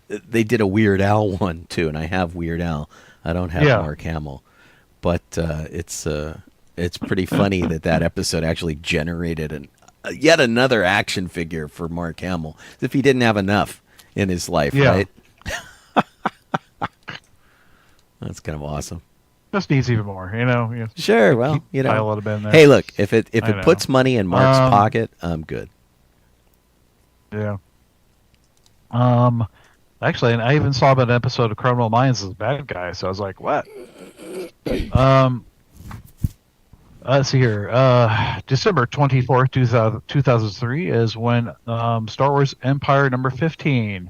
they did a Weird Al one too, and I have Weird Al. I don't have Mark Hamill, but it's pretty funny that episode actually generated yet another action figure for Mark Hamill, as if he didn't have enough in his life, right? That's kind of awesome. Just needs even more, Sure, well, pile it in there. Hey, look, if it I know. puts money in Mark's pocket, I'm good. Yeah. Actually, and I even saw an episode of Criminal Minds as a bad guy, so I was like, what? Let's see here. December 24th, 2003 is when Star Wars Empire number 15,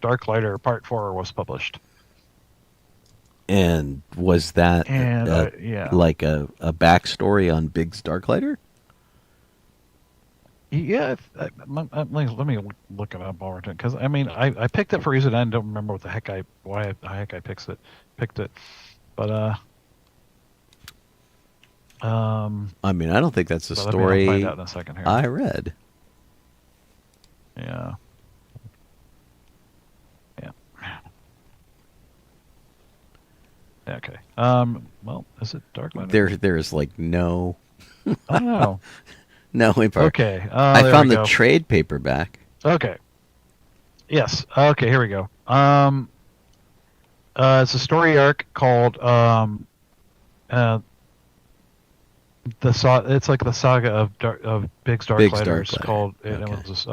Darklighter Part 4 was published. And was that like a backstory on Biggs Darklighter? Yeah, let me look it up over time, because I picked it for a reason. I don't remember why the heck I picked it, but I don't think that's a but story I'll find out in a second here. I read. Yeah. Okay. Well, is it Darklighter? There is no I don't know. no info. Okay. I there found we the go. trade paperback. Okay. Yes. Okay. Here we go. It's a story arc called it's like the saga of Biggs Darklighter. It's called. It was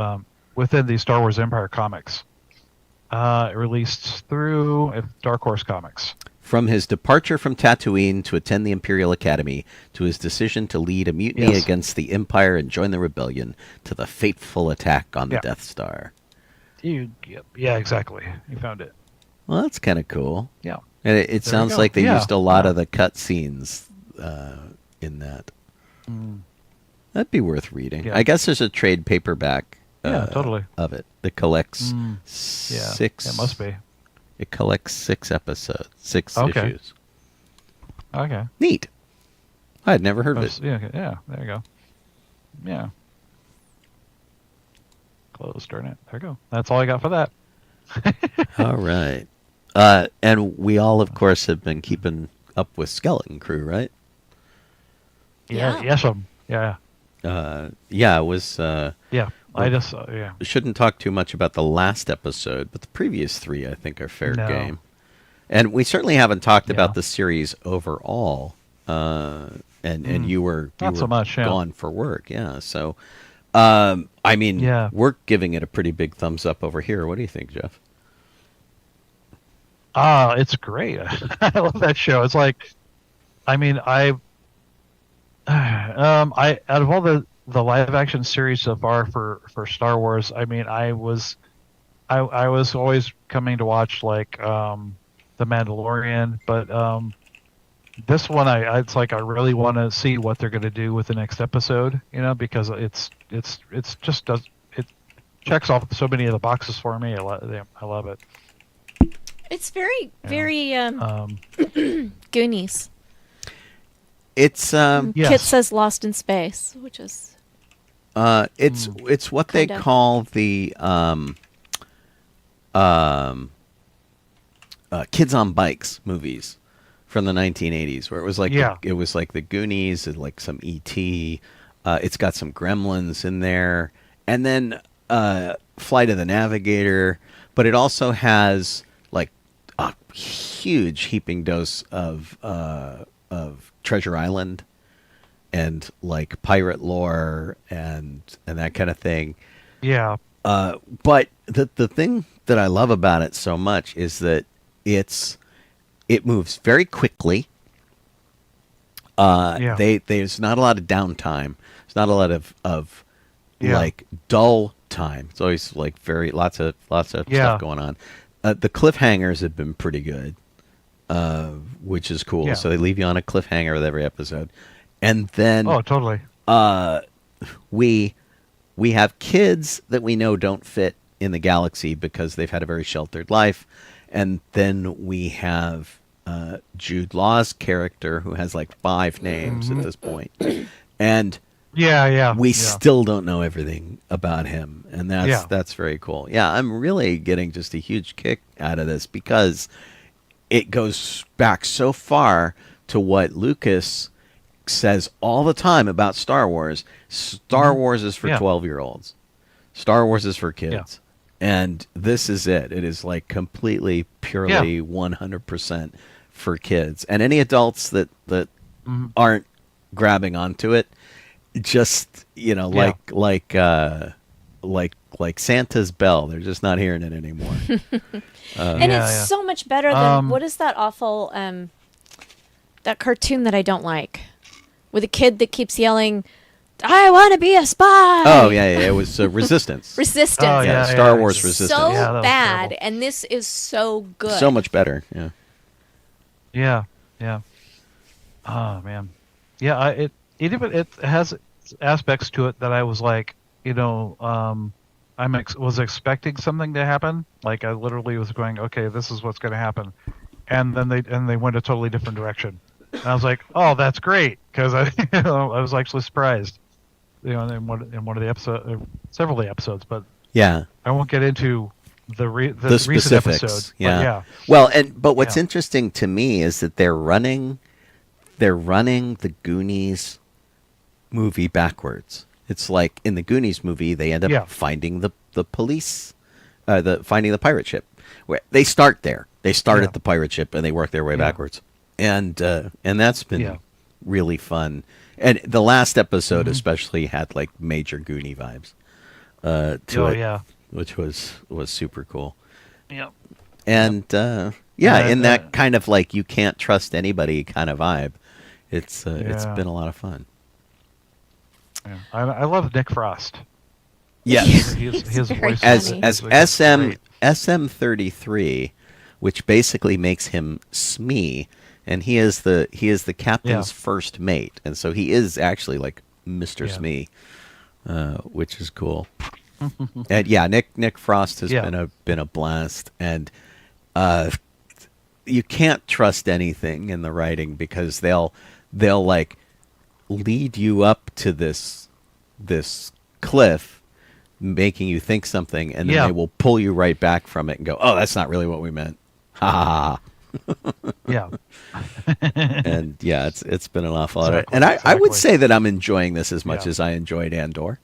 within the Star Wars Empire comics. Released through Dark Horse Comics. From his departure from Tatooine to attend the Imperial Academy, to his decision to lead a mutiny against the Empire and join the rebellion, to the fateful attack on the Death Star. Yeah, exactly. You found it. Well, that's kind of cool. Yeah. And it There sounds you go. like they Yeah, used a lot yeah. of the cutscenes in that. That'd be worth reading. Yeah. I guess there's a trade paperback Yeah, totally. of it that collects Yeah, six. it must be. It collects 6 episodes, 6 Okay. issues. Okay. Neat. I had never heard of it. Yeah, okay, yeah, there you go. Yeah. Close, darn it. There you go. That's all I got for that. All right. And we all, of course, have been keeping up with Skeleton Crew, right? Yeah. Yes, yeah. Yeah, it was. Yeah. I just, yeah. We shouldn't talk too much about the last episode, but the previous 3, I think, are fair No. game. And we certainly haven't talked Yeah. about the series overall. And you were Not so much, yeah. gone for work, yeah. So, I mean, Yeah. we're giving it a pretty big thumbs up over here. What do you think, Jeff? It's great. I love that show. It's like, I mean, I out of all the live action series so far for Star Wars, I mean, I was always coming to watch like The Mandalorian, but this one it's like I really want to see what they're going to do with the next episode, you know, because it checks off so many of the boxes for me. I love it. It's very Goonies. It's Yes. Kit says Lost in Space, which is it's what they Kinda. call the Kids on Bikes movies from the 1980s, where it was like it was like the Goonies and like some E.T. It's got some Gremlins in there, and then Flight of the Navigator, but it also has like a huge heaping dose of Treasure Island and like pirate lore and that kind of thing. Yeah. But the thing that I love about it so much is that it moves very quickly. There's not a lot of downtime. There's not a lot of like dull time. It's always like lots of stuff going on. The cliffhangers have been pretty good, which is cool. Yeah. So they leave you on a cliffhanger with every episode, and then Oh, totally. we have kids that we know don't fit in the galaxy because they've had a very sheltered life, and then we have Jude Law's character who has like 5 names at this point, and we still don't know everything about him, and that's very cool. Yeah, I'm really getting just a huge kick out of this because it goes back so far to what Lucas says all the time about Star Wars. Star Wars is for 12-year-olds. Star Wars is for kids. And this is it. It is like completely, purely 100% for kids. And any adults that aren't grabbing onto it, just, you know, like Santa's bell. They're just not hearing it anymore. and it's so much better than what is that awful that cartoon that I don't like with a kid that keeps yelling, "I want to be a spy." Oh yeah, it was Resistance. Resistance. Oh, yeah, Star Wars Resistance. So Yeah, that was bad, terrible. and this is so good. So much better. Yeah. Yeah. Oh man. Yeah. It has aspects to it that I was like, you know, was expecting something to happen. Like I literally was going, okay, this is what's going to happen, and then they went a totally different direction. And I was like, oh, that's great, because I was actually surprised. You know, in one of the episodes, several of the episodes, but Yeah. I won't get into the recent specifics. episode. Yeah. But Well, but what's Yeah. interesting to me is that they're running the Goonies movie backwards. It's like in the Goonies movie, they end up finding the police, finding the pirate ship. Where they start there. They start at the pirate ship and they work their way backwards. And that's been really fun. And the last episode especially had like major Goonie vibes to it, which was super cool. Yep. And in that kind of like you can't trust anybody kind of vibe, it's been a lot of fun. Yeah. I love Nick Frost. Yes. His Very voice funny. as is great. SM33 which basically makes him Smee, and he is the captain's first mate, and so he is actually like Mr. Smee, which is cool. And yeah, Nick Frost has been a blast, and you can't trust anything in the writing because they'll like lead you up to this cliff, making you think something, and then they will pull you right back from it and go, "Oh, that's not really what we meant." Ha ha ha. Yeah. And yeah, it's been an awful lot. And I would say that I'm enjoying this as much as I enjoyed Andor.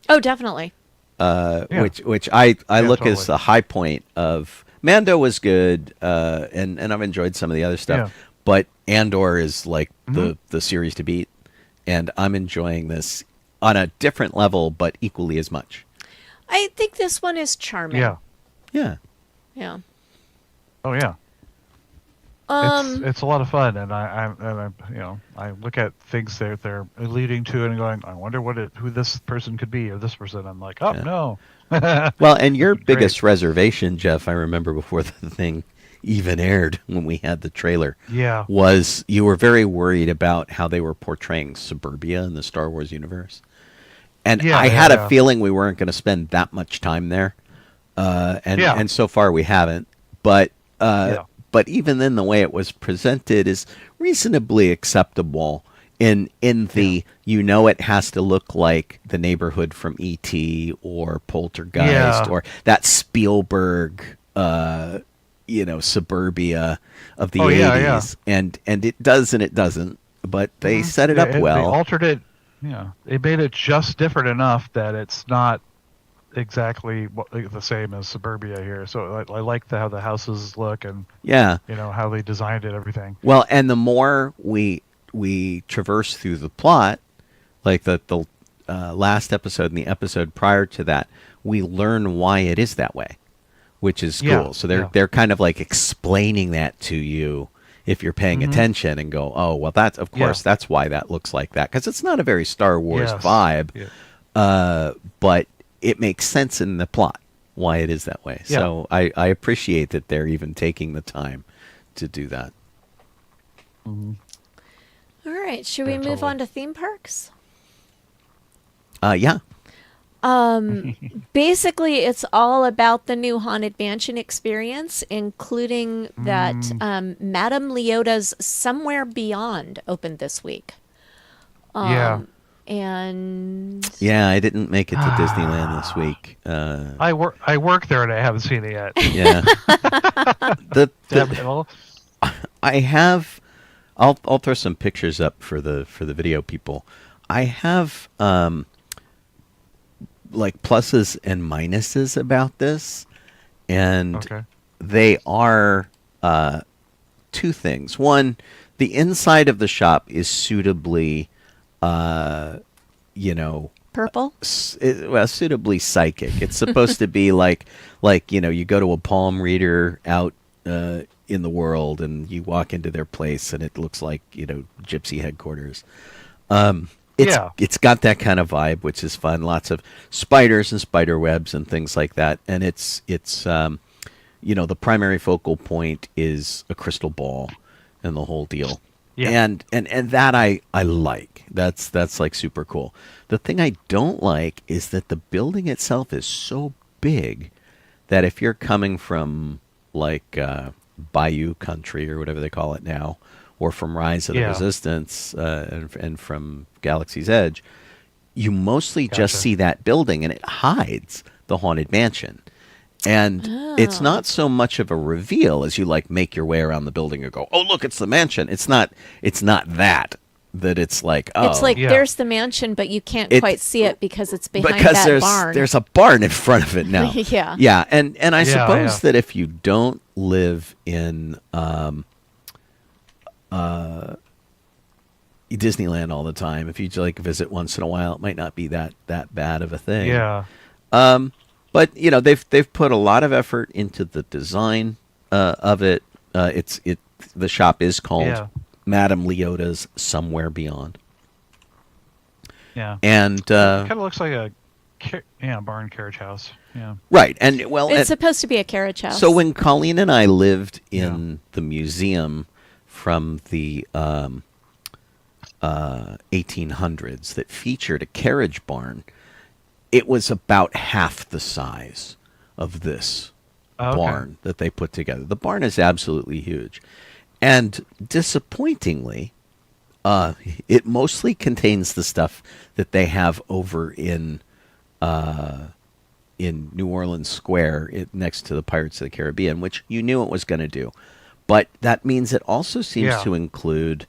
Oh, definitely. Which I look totally. as the high point of Mando was good, and I've enjoyed some of the other stuff, but Andor is like the series to beat, and I'm enjoying this on a different level, but equally as much. I think this one is charming. Yeah. Yeah. Yeah. Oh yeah. It's a lot of fun, and I look at things they're alluding to and going, I wonder who this person could be or this person. I'm like, oh no. Well, and your biggest reservation, Jeff, I remember before the thing even aired when we had the trailer, was you were very worried about how they were portraying suburbia in the Star Wars universe. And I had a feeling we weren't going to spend that much time there. And so far we haven't. But even then, the way it was presented is reasonably acceptable in the, it has to look like the neighborhood from E.T. or Poltergeist or that Spielberg, suburbia of the 80s. And it does and it doesn't, but they set it up well. They altered it. Yeah. They made it just different enough that it's not exactly the same as suburbia here. So I like how the houses look and how they designed it, everything. Well, and the more we traverse through the plot, like the last episode and the episode prior to that, we learn why it is that way, which is cool. So they're kind of like explaining that to you if you're paying attention and go, oh, well, that's of course that's why that looks like that, because it's not a very Star Wars vibe, but it makes sense in the plot why it is that way. Yeah. So I appreciate that they're even taking the time to do that. All right. Should we move on to theme parks? Yeah. Basically, it's all about the new Haunted Mansion experience, including that Madame Leota's Somewhere Beyond opened this week. And I didn't make it to Disneyland this week. I work there and I haven't seen it yet. Yeah. I have. I'll throw some pictures up for the video people. I have like pluses and minuses about this, and they are two things. One, the inside of the shop is suitably purple? Suitably psychic. It's supposed to be like you go to a palm reader out in the world and you walk into their place and it looks like, gypsy headquarters. It's got that kind of vibe, which is fun. Lots of spiders and spider webs and things like that. And it's the primary focal point is a crystal ball and the whole deal. Yeah. And that I like. That's like super cool. The thing I don't like is that the building itself is so big that if you're coming from like Bayou Country or whatever they call it now, or from Rise of the Resistance and from Galaxy's Edge, you mostly just see that building and it hides the Haunted Mansion. And it's not so much of a reveal as you like make your way around the building and go, oh, look, it's the mansion. It's not that it's like, oh. It's like there's the mansion, but you can't quite see it because it's behind that barn. There's a barn in front of it now. Yeah. Yeah, and I suppose that if you don't live in Disneyland all the time, if you like visit once in a while, it might not be that bad of a thing. Yeah. But they've put a lot of effort into the design of it. The shop is called Madame Leota's Somewhere Beyond. Yeah, and it kind of looks like a barn carriage house. Yeah. Right, and well, It's supposed to be a carriage house. so when Colleen and I lived in the museum from the 1800s that featured a carriage barn, it was about half the size of this barn that they put together. The barn is absolutely huge. And disappointingly, it mostly contains the stuff that they have over in New Orleans Square next to the Pirates of the Caribbean, which you knew it was going to do. But that means it also seems to include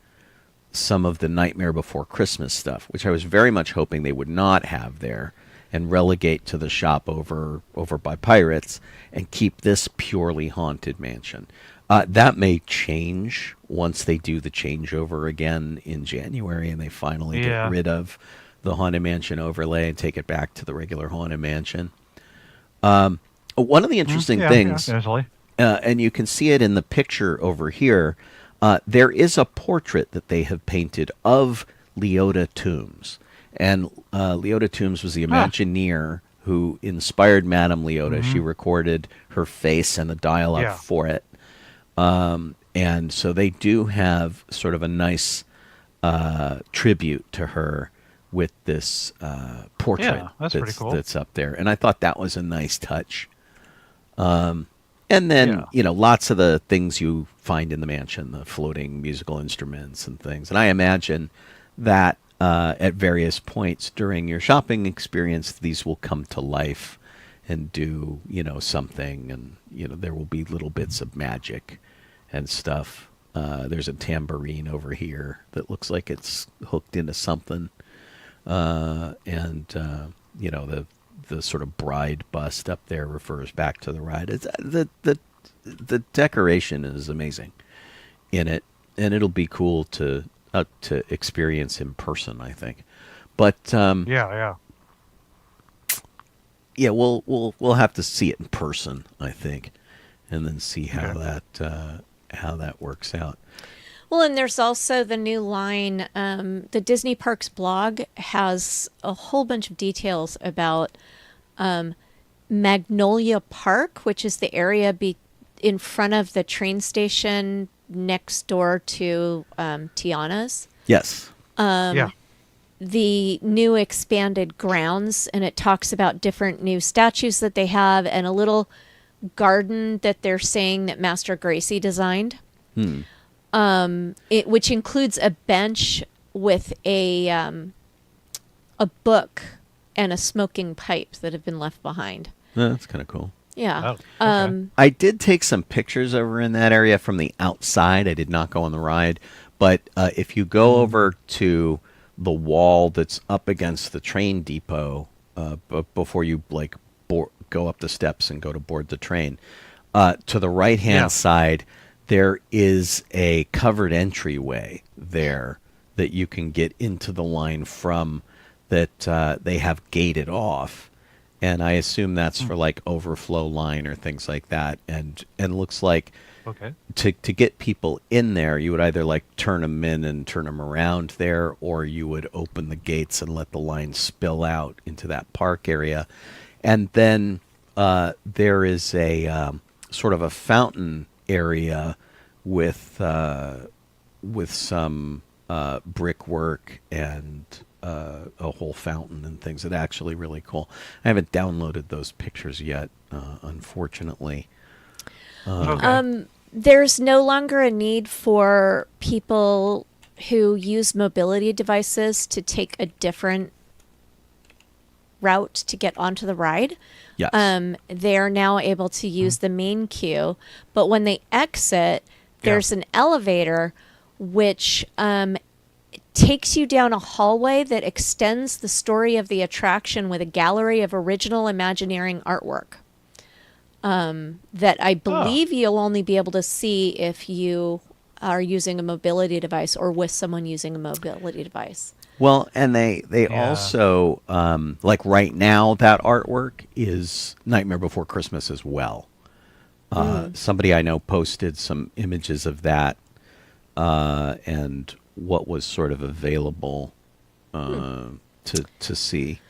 some of the Nightmare Before Christmas stuff, which I was very much hoping they would not have there and relegate to the shop over by Pirates and keep this purely Haunted Mansion. That may change once they do the changeover again in January and they finally get rid of the Haunted Mansion overlay and take it back to the regular Haunted Mansion. One of the interesting things, and you can see it in the picture over here, there is a portrait that they have painted of Leota Toombs. And Leota Toombs was the Imagineer who inspired Madame Leota. She recorded her face and the dialogue for it. And so they do have sort of a nice tribute to her with this portrait pretty cool. that's up there. And I thought that was a nice touch. And then, lots of the things you find in the mansion, the floating musical instruments and things. And I imagine that at various points during your shopping experience, these will come to life and do, something. And, there will be little bits of magic and stuff. There's a tambourine over here that looks like it's hooked into something. The sort of bride bust up there refers back to the ride. It's, the decoration is amazing in it, and it'll be cool to experience in person, I think. But we'll have to see it in person, I think, and then see how that works out. Well, and there's also the new line. The Disney Parks blog has a whole bunch of details about Magnolia Park, which is the area in front of the train station next door to Tiana's. Yes. The new expanded grounds, and it talks about different new statues that they have and a little garden that they're saying that Master Gracie designed. Which includes a bench with a book and a smoking pipe that have been left behind. That's kind of cool. Yeah. I did take some pictures over in that area from the outside. I did not go on the ride. But if you go over to the wall that's up against the train depot before you go up the steps and go to board the train, to the right-hand side, there is a covered entryway there that you can get into the line from that they have gated off. And I assume that's for like overflow line or things like that. And looks like to get people in there, you would either like turn them in and turn them around there, or you would open the gates and let the line spill out into that park area. And then there is a sort of a fountain area with some brickwork and a whole fountain and things. It's actually really cool. I haven't downloaded those pictures yet, unfortunately. There's no longer a need for people who use mobility devices to take a different route to get onto the ride. Yes. They're now able to use the main queue, but when they exit, there's an elevator which takes you down a hallway that extends the story of the attraction with a gallery of original Imagineering artwork that I believe you'll only be able to see if you are using a mobility device or with someone using a mobility device. Well, and they also, like right now, that artwork is Nightmare Before Christmas as well. Somebody I know posted some images of that and what was sort of available to see.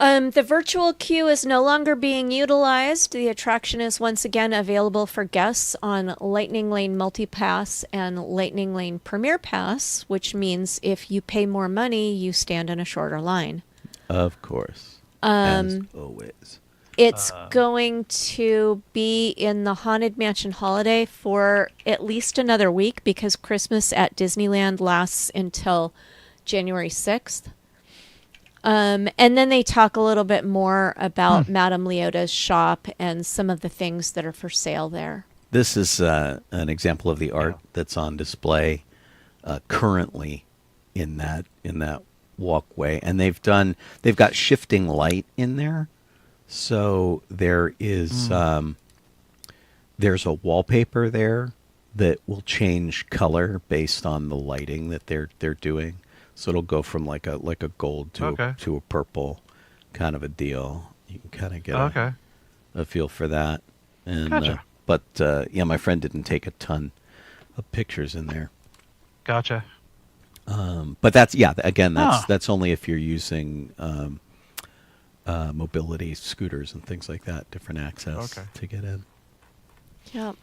The virtual queue is no longer being utilized. The attraction is once again available for guests on Lightning Lane Multipass and Lightning Lane Premier Pass, which means if you pay more money, you stand in a shorter line. Of course. As always. It's going to be in the Haunted Mansion holiday for at least another week because Christmas at Disneyland lasts until January 6th. And then they talk a little bit more about Madame Leota's shop and some of the things that are for sale there. This is an example of the art that's on display currently in that walkway, and they've got shifting light in there, so there is there's a wallpaper there that will change color based on the lighting that they're doing. So it'll go from like a gold to a purple kind of a deal. You can kind of get a feel for that. And Gotcha. But my friend didn't take a ton of pictures in there. Gotcha. But that's only if you're using mobility scooters and things like that, different access to get in. Yep.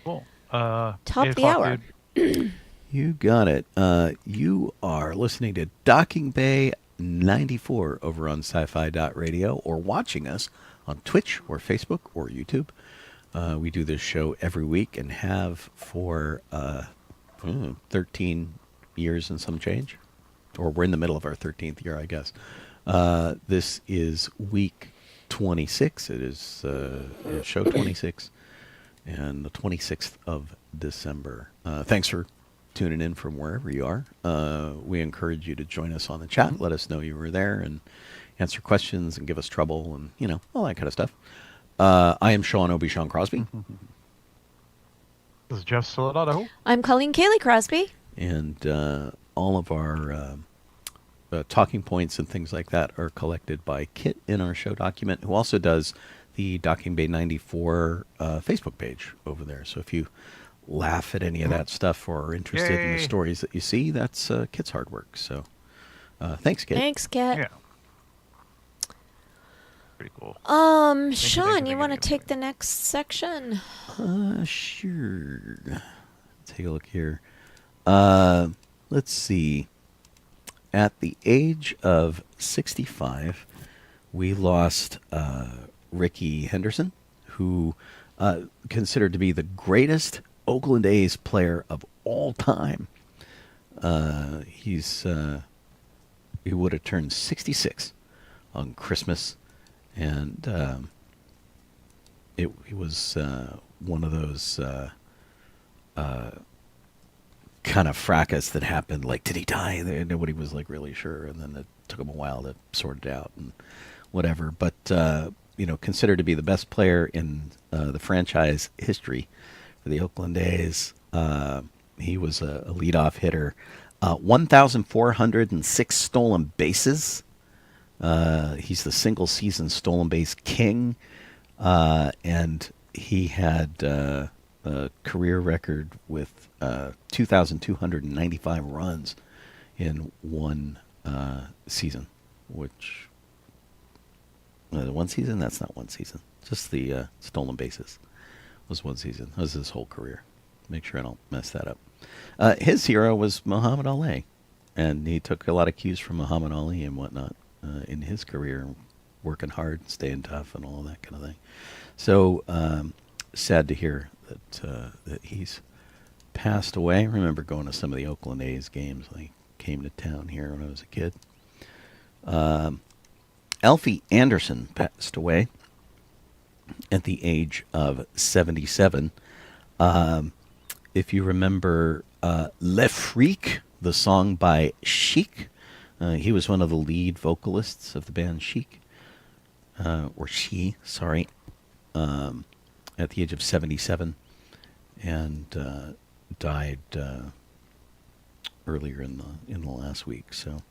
Cool. Top 8 the o'clock, hour. dude. You got it. You are listening to Docking Bay 94 over on sci-fi.radio or watching us on Twitch or Facebook or YouTube. We do this show every week and have for 13 years and some change. Or we're in the middle of our 13th year, I guess. This is week 26. It is show 26 and the 26th of December. Thanks for tuning in from wherever you are. We encourage you to join us on the chat. Let us know you were there and answer questions and give us trouble and, all that kind of stuff. I am Sean Obi-Shawn Crosby. This is Jeff still at Donoho. I'm Colleen Kaylee Crosby. And all of our talking points and things like that are collected by Kit in our show document, who also does the Docking Bay 94 Facebook page over there. So if you laugh at any of that stuff or are interested in the stories that you see, that's Kit's hard work. So thanks, Kit. Thanks, Kit. Yeah. Pretty cool. Sean, you want to take the next section? Sure. Take a look here. Let's see. At the age of 65, we lost Ricky Henderson, who considered to be the greatest Oakland A's player of all time. He would have turned 66 on Christmas, and he was one of those kind of fracas that happened. Like, did he die? Nobody was really sure, and then it took him a while to sort it out and whatever. But considered to be the best player in the franchise history for the Oakland A's. He was a leadoff hitter. 1,406 stolen bases. He's the single-season stolen base king, and he had a career record with 2,295 runs in one season, which one season? That's not one season. Just the stolen bases was one season. That was his whole career. Make sure I don't mess that up. His hero was Muhammad Ali, and he took a lot of cues from Muhammad Ali and whatnot in his career, working hard, staying tough, and all that kind of thing. So sad to hear that he's passed away. I remember going to some of the Oakland A's games. I came to town here when I was a kid. Alfie Anderson passed away at the age of 77. If you remember Le Freak, the song by Chic, he was one of the lead vocalists of the band Chic, or She, sorry, at the age of 77, and died earlier in the last week. So,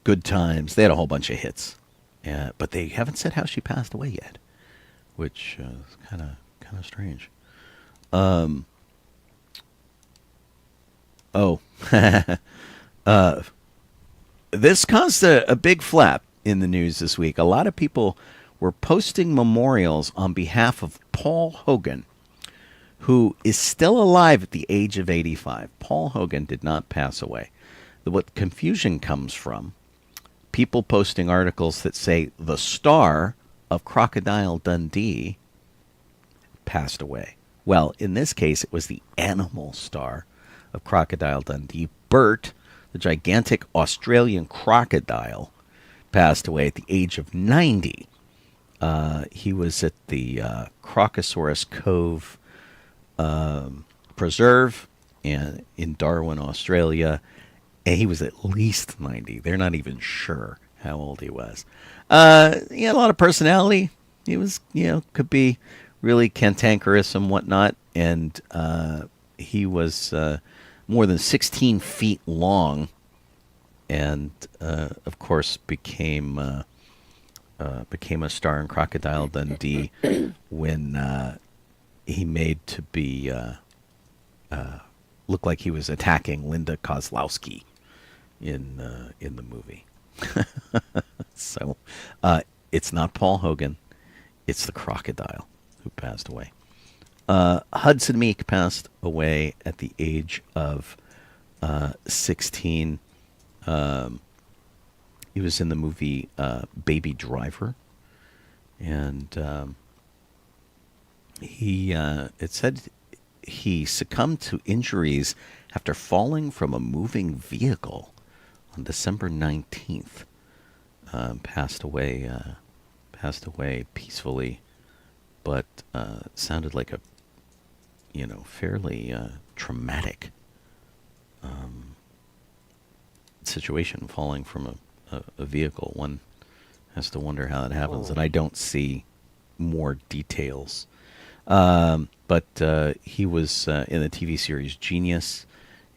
good times. They had a whole bunch of hits, but they haven't said how she passed away yet, which is kind of strange. This caused a big flap in the news this week. A lot of people were posting memorials on behalf of Paul Hogan, who is still alive at the age of 85. Paul Hogan did not pass away. What confusion comes from, people posting articles that say the star of Crocodile Dundee passed away. Well, in this case, it was the animal star of Crocodile Dundee. Bert, the gigantic Australian crocodile, passed away at the age of 90. He was at the Crocosaurus Cove Preserve in Darwin, Australia, and he was at least 90. They're not even sure how old he was. He had a lot of personality. He was, could be really cantankerous and whatnot, and he was more than 16 feet long, and of course became a star in Crocodile Dundee when he made to be look like he was attacking Linda Kozlowski in the movie. So it's not Paul Hogan, it's the crocodile who passed away. Hudson Meek passed away at the age of 16. He was in the movie Baby Driver, and it said he succumbed to injuries after falling from a moving vehicle on December 19th. Passed away peacefully, but sounded like a fairly traumatic situation, falling from a vehicle. One has to wonder how that happens, and I don't see more details. But he was in the TV series Genius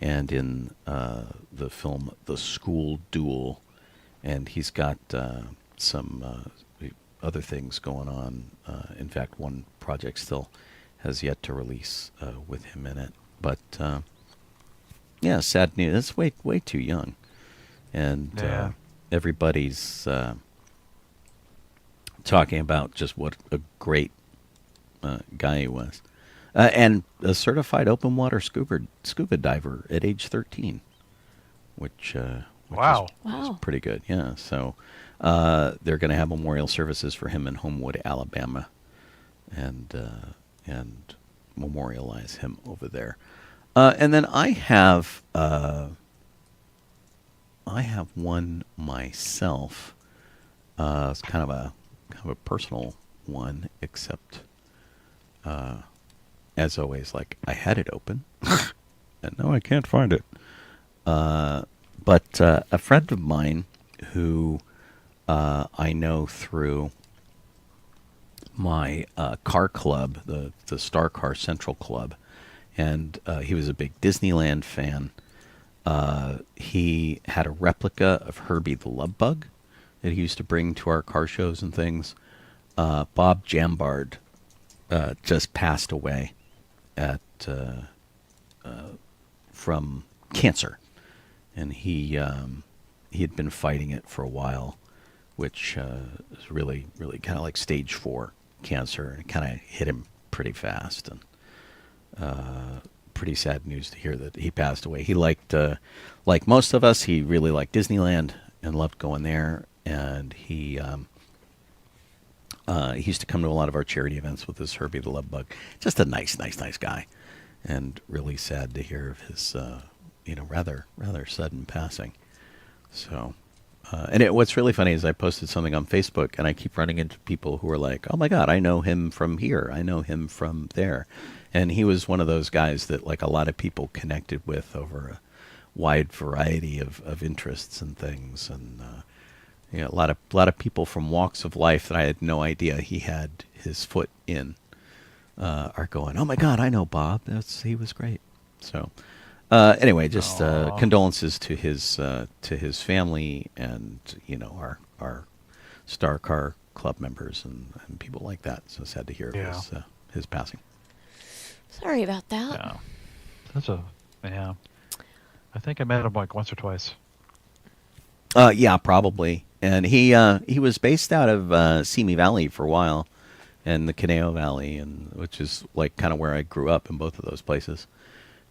and in the film The School Duel, and he's got some other things going on. In fact, one project still has yet to release with him in it. But yeah, sad news. That's way too young, and everybody's talking about just what a great guy he was, and a certified open water scuba diver at age 13, which Wow. is pretty good. Yeah, so they're going to have memorial services for him in Homewood, Alabama, and memorialize him over there. And then I have one myself. It's kind of a personal one, except as always, like I had it open, and now I can't find it. But a friend of mine who I know through my car club, the Star Car Central Club, and he was a big Disneyland fan. He had a replica of Herbie the Love Bug that he used to bring to our car shows and things. Bob Jambard just passed away from cancer, and he had been fighting it for a while, which is really kind of like stage 4 cancer, and it kind of hit him pretty fast, and pretty sad news to hear that he passed away. He liked, like most of us, he really liked Disneyland and loved going there, and he used to come to a lot of our charity events with this Herbie the Love Bug. Just a nice guy, and really sad to hear of his, rather sudden passing. So, and what's really funny is I posted something on Facebook, and I keep running into people who are like, "Oh my God, I know him from here. I know him from there," and he was one of those guys that like a lot of people connected with over a wide variety of interests and things, and a lot of people from walks of life that I had no idea he had his foot in are going, "Oh my God, I know Bob. He was great." So. Anyway, just condolences to his family and our Star Car Club members and people like that. So sad to hear of his passing. Sorry about that. Yeah. I think I met him like once or twice. Yeah, probably. And he was based out of Simi Valley for a while, and the Caneo Valley, and which is like kind of where I grew up in both of those places.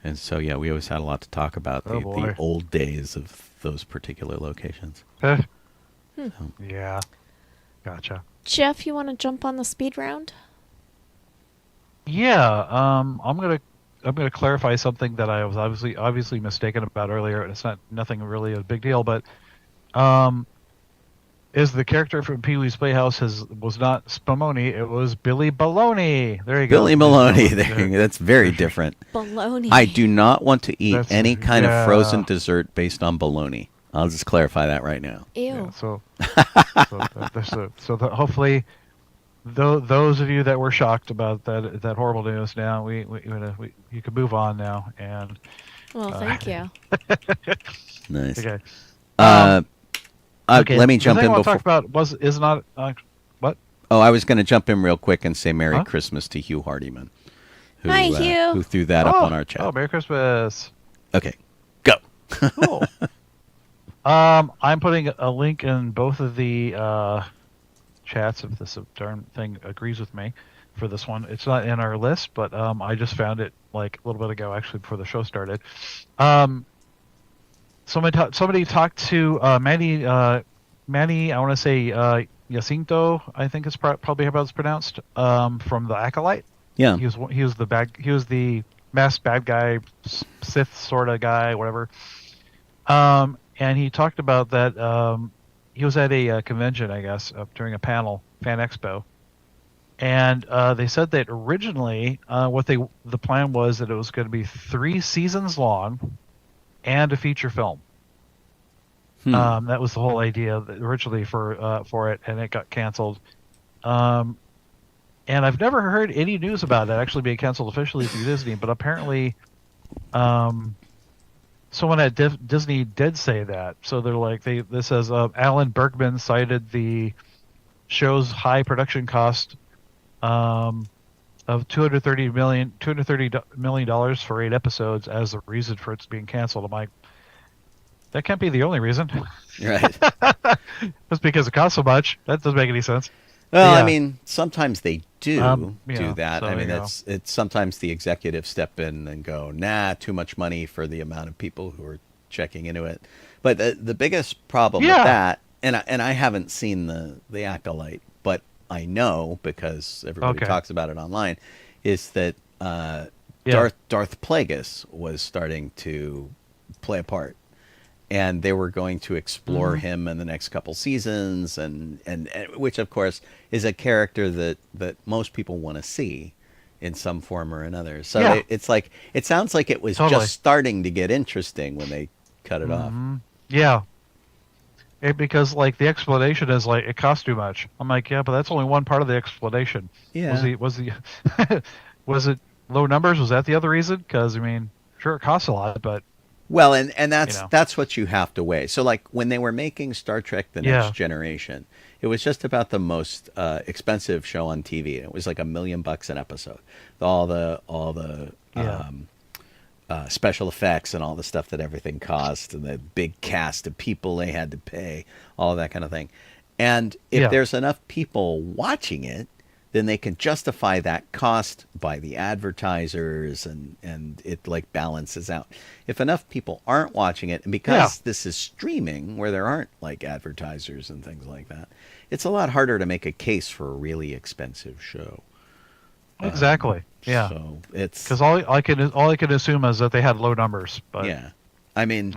And so yeah, we always had a lot to talk about the old days of those particular locations. Yeah, gotcha. Jeff, you want to jump on the speed round? Yeah, I'm gonna clarify something that I was obviously mistaken about earlier. And it's nothing really a big deal, but is the character from Pee-wee's Playhouse was not Spumoni, it was Billy Baloney. There you go. Billy Maloney. That's very different. Baloney. I do not want to eat any kind of frozen dessert based on bologna. I'll just clarify that right now. Ew. Yeah, so hopefully, those of you that were shocked about that horrible news, now you can move on now. And well, thank you. Nice. Okay. Let me jump in before. before. Talk about is not what? Oh, I was going to jump in real quick and say Merry Christmas to Hugh Hardyman, Hi, Hugh. who threw that up on our chat. Oh, Merry Christmas. Okay, go. Cool. I'm putting a link in both of the chats if this darn thing agrees with me for this one. It's not in our list, but I just found it like a little bit ago, actually, before the show started. Somebody talked to Manny. I want to say Jacinto. I think it's probably how it's pronounced. From the Acolyte. Yeah. He was the masked bad guy, Sith sort of guy, whatever. And he talked about that he was at a convention, I guess, during a panel, Fan Expo, and they said that originally the plan was that it was going to be 3 seasons long and a feature film. That was the whole idea originally for it, and it got canceled. And I've never heard any news about it actually being canceled officially through Disney, but apparently someone at Disney did say that. So they're like, this says Alan Bergman cited the show's high production cost of $230 million for 8 episodes as the reason for it's being canceled. I'm like, that can't be the only reason. Right. Just because it costs so much. That doesn't make any sense. Well, Yeah. I mean, sometimes they do that. so I mean, there you it's sometimes the executives step in and go, nah, too much money for the amount of people who are checking into it. But the biggest problem with that, and I haven't seen the Acolyte, but I know because everybody talks about it online, is that Darth Plagueis was starting to play a part. And they were going to explore him in the next couple seasons, and which of course is a character that most people want to see in some form or another. So it's like, it sounds like it was just starting to get interesting when they cut it off. Yeah. Because like the explanation is like it costs too much. I'm like, yeah, but that's only one part of the explanation. Yeah. Was it low numbers? Was that the other reason? Because I mean, sure, it costs a lot, but well, and that's what you have to weigh. So like when they were making Star Trek: The Next Generation, it was just about the most expensive show on TV. It was like $1 million an episode. All the special effects and all the stuff that everything cost, and the big cast of people they had to pay, all that kind of thing. And if there's enough people watching it, then they can justify that cost by the advertisers, and it like balances out. If enough people aren't watching it, and because this is streaming where there aren't like advertisers and things like that, it's a lot harder to make a case for a really expensive show. Exactly. So it's because all I can assume is that they had low numbers. But I mean,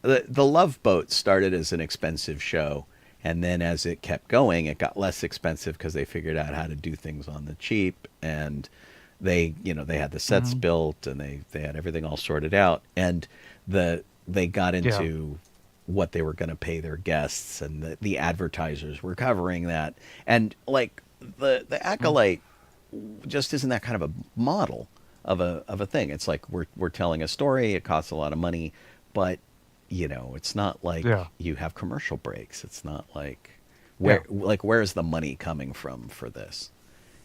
the Love Boat started as an expensive show. And then as it kept going, it got less expensive because they figured out how to do things on the cheap, and they had the sets built, and they had everything all sorted out, and they got into what they were going to pay their guests, and the advertisers were covering that, and like the Acolyte just isn't that kind of a model of a thing. It's like we're telling a story, it costs a lot of money, but it's not like you have commercial breaks. It's not like where's the money coming from for this?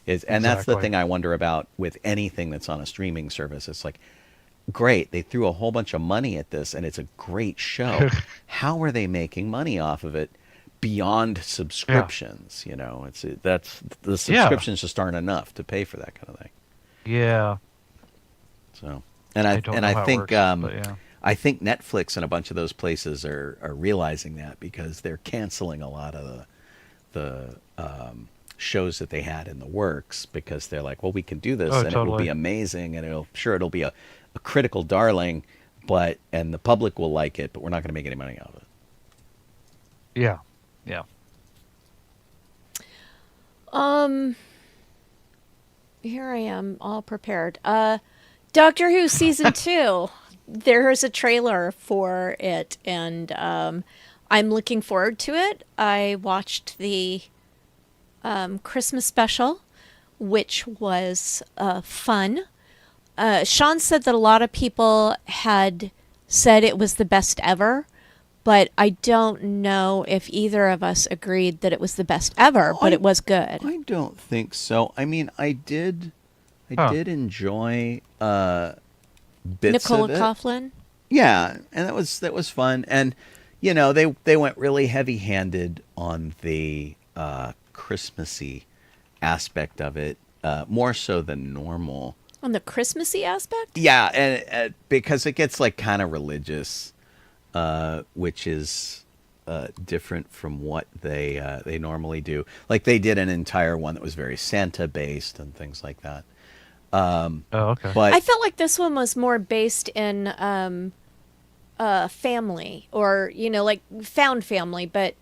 That's the thing I wonder about with anything that's on a streaming service. It's like, great, they threw a whole bunch of money at this, and it's a great show. How are they making money off of it? beyond subscriptions. You know, that's the subscriptions just aren't enough to pay for that kind of thing. Yeah. So, and I don't know how it think works, but yeah. I think Netflix and a bunch of those places are realizing that, because they're canceling a lot of the shows that they had in the works, because they're like, well, we can do this and it will be amazing, and it'll be a critical darling, and the public will like it, but we're not going to make any money out of it. Yeah. Yeah. Here I am, all prepared. Doctor Who season 2. There's a trailer for it, and I'm looking forward to it. I watched the Christmas special, which was fun. Sean said that a lot of people had said it was the best ever, but I don't know if either of us agreed that it was the best ever, but it was good. I don't think so. I mean, I did enjoy bits Nicola of it. Coughlan? Yeah, and that was fun. And you know, they went really heavy-handed on the Christmassy aspect of it, more so than normal. On the Christmassy aspect? Yeah, and because it gets like kind of religious, which is different from what they normally do. Like they did an entire one that was very Santa based and things like that. Okay. But I felt like this one was more based in family, or like found family, but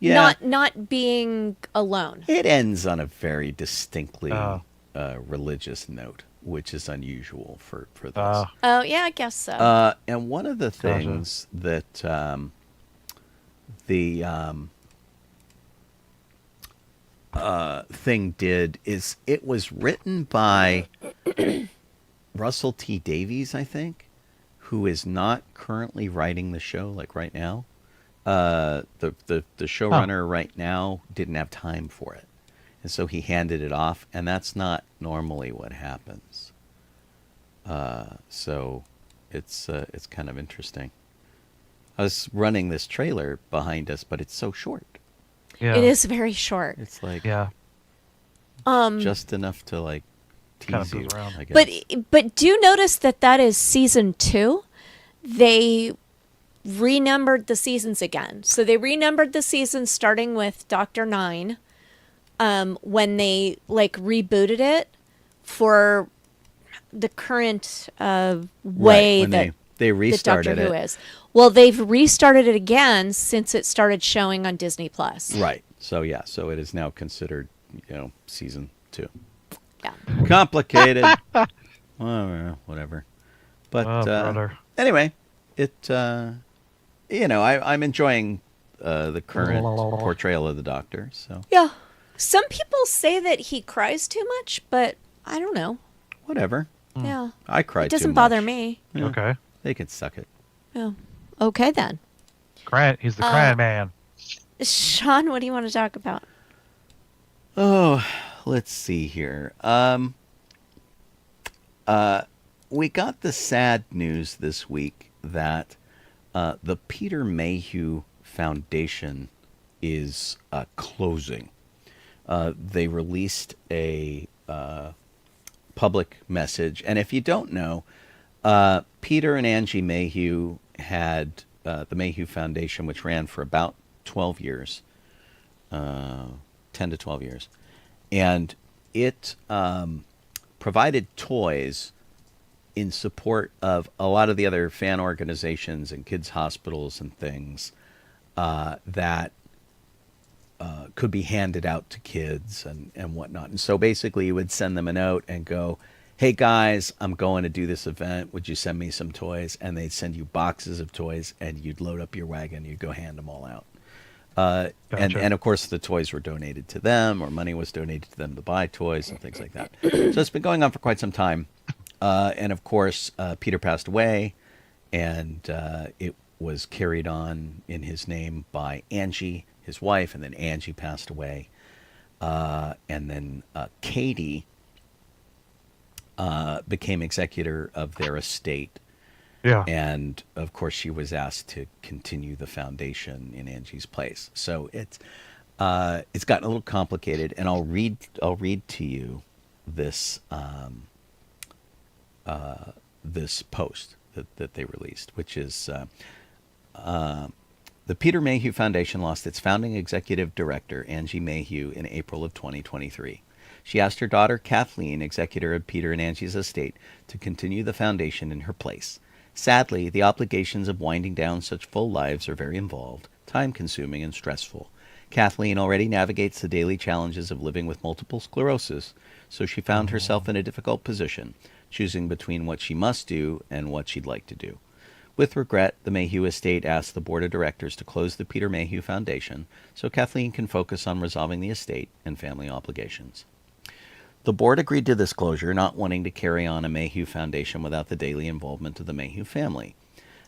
yeah, not being alone. it ends on a very distinctly religious note, which is unusual for this. Oh yeah, I guess so. And one of the things that the thing did is it was written by Russell T Davies, I think, who is not currently writing the show like right now. The showrunner right now didn't have time for it, and so he handed it off, and that's not normally what happens. So it's kind of interesting. I was running this trailer behind us, but it's so short. Yeah. It is very short. It's like just enough to like Kind of tease you, goes around. I guess. But do notice that is season 2. They renumbered the seasons again. So they renumbered the seasons starting with Doctor 9 when they like rebooted it for the current way when that they restarted Doctor Who it. is. Well, they've restarted it again since it started showing on Disney Plus. Right. So yeah, so it is now considered, season 2. Yeah. Complicated. Well, whatever. But brother. anyway, I'm enjoying the current portrayal of the Doctor. So Yeah. Some people say that he cries too much, but I don't know. whatever. Yeah. I cried. It doesn't too bother much. me. Yeah, Okay. They can suck it. Yeah. Okay then. He's the crying man. Sean, what do you want to talk about? Oh, let's see here. We got the sad news this week that the Peter Mayhew Foundation is closing. They released a public message, and if you don't know, Peter and Angie Mayhew had the Mayhew Foundation, which ran for about 12 years, 10 to 12 years. And it provided toys in support of a lot of the other fan organizations and kids' hospitals and things that could be handed out to kids and whatnot. And so basically you would send them a note and go, hey guys, I'm going to do this event. Would you send me some toys? And they'd send you boxes of toys, and you'd load up your wagon. You'd go hand them all out. Gotcha. And of course the toys were donated to them, or money was donated to them to buy toys and things like that. So it's been going on for quite some time. And of course, Peter passed away, and it was carried on in his name by Angie, his wife, and then Angie passed away. And then Katie became executor of their estate. Yeah. And of course, she was asked to continue the foundation in Angie's place. So it's gotten a little complicated, and I'll read to you this this post that they released, which is the Peter Mayhew Foundation lost its founding executive director, Angie Mayhew, in April of 2023. She asked her daughter, Kathleen, executor of Peter and Angie's estate, to continue the foundation in her place. Sadly, the obligations of winding down such full lives are very involved, time-consuming, and stressful. Kathleen already navigates the daily challenges of living with multiple sclerosis, so she found herself in a difficult position, choosing between what she must do and what she'd like to do. With regret, the Mayhew estate asked the board of directors to close the Peter Mayhew Foundation so Kathleen can focus on resolving the estate and family obligations. The board agreed to this closure, not wanting to carry on a Mayhew Foundation without the daily involvement of the Mayhew family.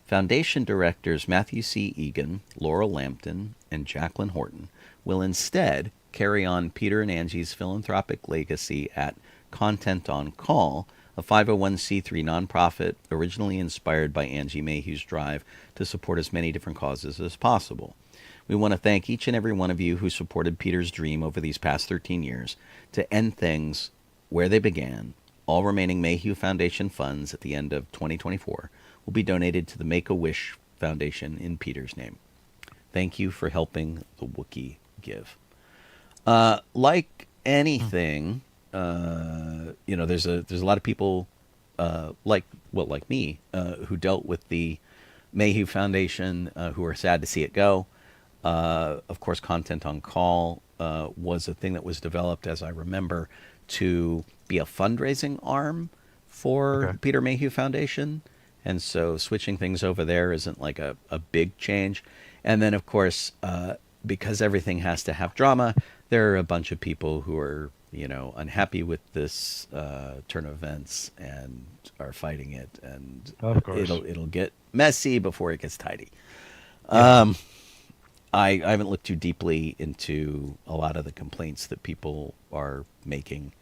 Foundation directors Matthew C. Egan, Laurel Lampton, and Jacqueline Horton will instead carry on Peter and Angie's philanthropic legacy at Content on Call, a 501c3 nonprofit originally inspired by Angie Mayhew's drive to support as many different causes as possible. We want to thank each and every one of you who supported Peter's dream over these past 13 years to end things where they began. All remaining Mayhew Foundation funds at the end of 2024 will be donated to the Make-A-Wish Foundation in Peter's name. Thank you for helping the Wookiee give. Like anything, there's a lot of people like me who dealt with the Mayhew Foundation who are sad to see it go. Of course, Content on Call was a thing that was developed, as I remember, to be a fundraising arm for Peter Mayhew Foundation. And so switching things over there isn't like a big change. And then, of course, because everything has to have drama, there are a bunch of people who are, unhappy with this turn of events and are fighting it. And it'll get messy before it gets tidy. Yeah. I haven't looked too deeply into a lot of the complaints that people are making.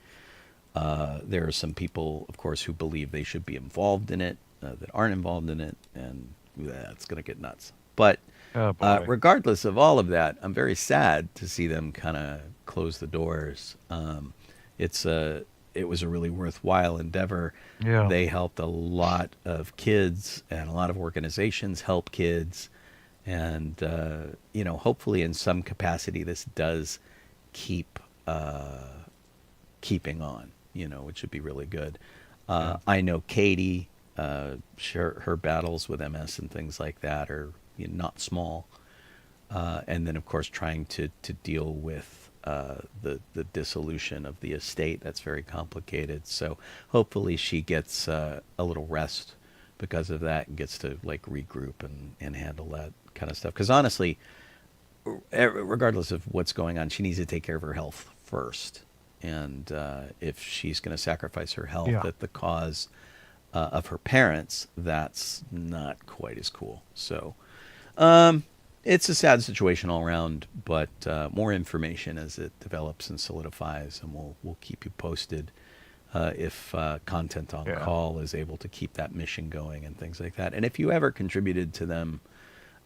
There are some people, of course, who believe they should be involved in it, that aren't involved in it, and it's going to get nuts. But regardless of all of that, I'm very sad to see them kind of close the doors. It was a really worthwhile endeavor. Yeah. They helped a lot of kids, and a lot of organizations help kids. And, hopefully in some capacity this does keep keeping on, which would be really good. I know Katie, her battles with MS and things like that are not small. And then, of course, trying to deal with the dissolution of the estate. That's very complicated. So hopefully she gets a little rest because of that and gets to regroup and handle that kind of stuff. Because honestly, regardless of what's going on, she needs to take care of her health first. And if she's going to sacrifice her health at the cause of her parents, that's not quite as cool. So it's a sad situation all around, but more information as it develops and solidifies, and we'll keep you posted if Content on Call is able to keep that mission going and things like that. And if you ever contributed to them,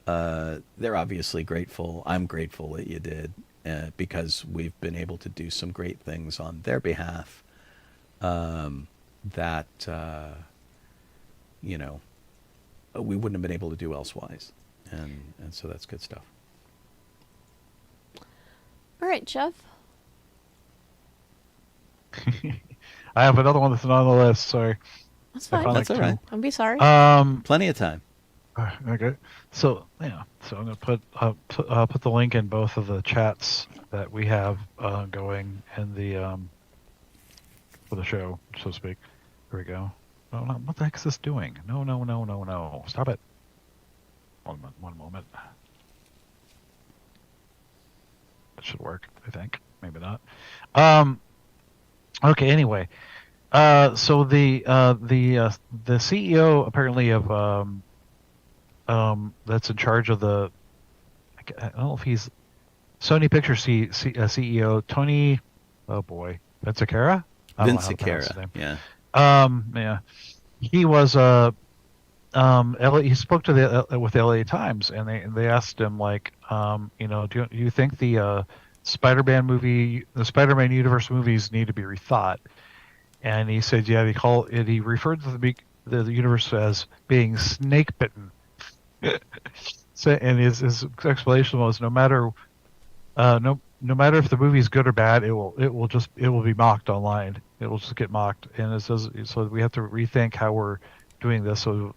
they're obviously grateful. I'm grateful that you did, because we've been able to do some great things on their behalf that we wouldn't have been able to do elsewise. And so that's good stuff. All right, Jeff. I have another one that's not on the list. Sorry. That's fine. That's all right. Don't be sorry. Plenty of time. Okay. So so I'm gonna put the link in both of the chats that we have going in the for the show, so to speak. Here we go. Oh, no, what the heck is this doing? No. Stop it. One moment. That should work, I think. Maybe not. Okay. Anyway, so the CEO apparently of that's in charge of the, I don't know if he's Sony Pictures CEO Tony. Oh boy, Vinciquerra. Vinciquerra. Yeah. Yeah. He was he spoke to the with the LA Times, and they asked him like, do you think the Spider-Man universe movies need to be rethought? And he said, yeah. He referred to the universe as being snake bitten. So, and his explanation was no matter if the movie is good or bad, it will be mocked online. It will just get mocked, and it says so we have to rethink how we're doing this. So,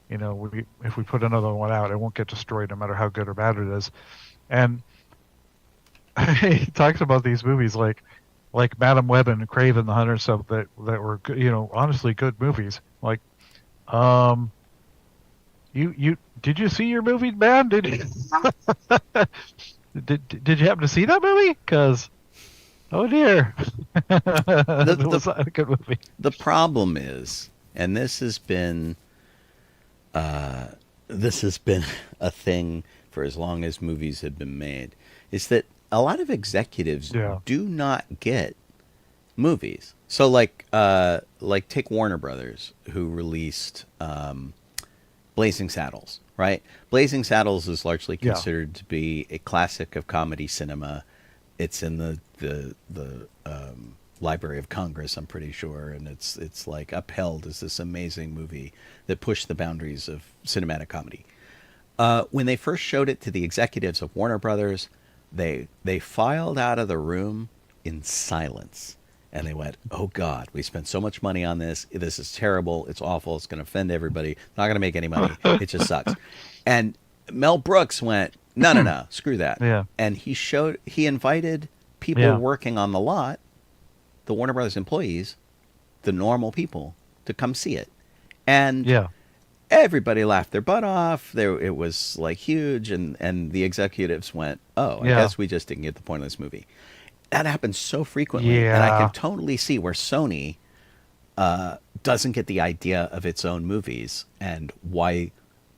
if we put another one out, it won't get destroyed, no matter how good or bad it is. And he talks about these movies like Madam Web and Craven the Hunter and stuff that were honestly good movies. Like, you did you see your movie, man? Did you did you happen to see that movie? Because oh dear, it was not a good movie. The problem is, and this has been a thing for as long as movies have been made, is that a lot of executives do not get movies. So like take Warner Brothers, who released Blazing Saddles, right? Blazing Saddles is largely considered to be a classic of comedy cinema. It's in the Library of Congress, I'm pretty sure, and it's like upheld as this amazing movie that pushed the boundaries of cinematic comedy. When they first showed it to the executives of Warner Brothers, they filed out of the room in silence. And they went, oh, God, we spent so much money on this. This is terrible. It's awful. It's going to offend everybody. Not going to make any money. It just sucks. And Mel Brooks went, no, screw that. Yeah. And he invited people working on the lot, the Warner Brothers employees, the normal people, to come see it. And everybody laughed their butt off. It was like huge. And the executives went, oh, I guess we just didn't get the point of this movie. That happens so frequently, and I can totally see where Sony doesn't get the idea of its own movies and why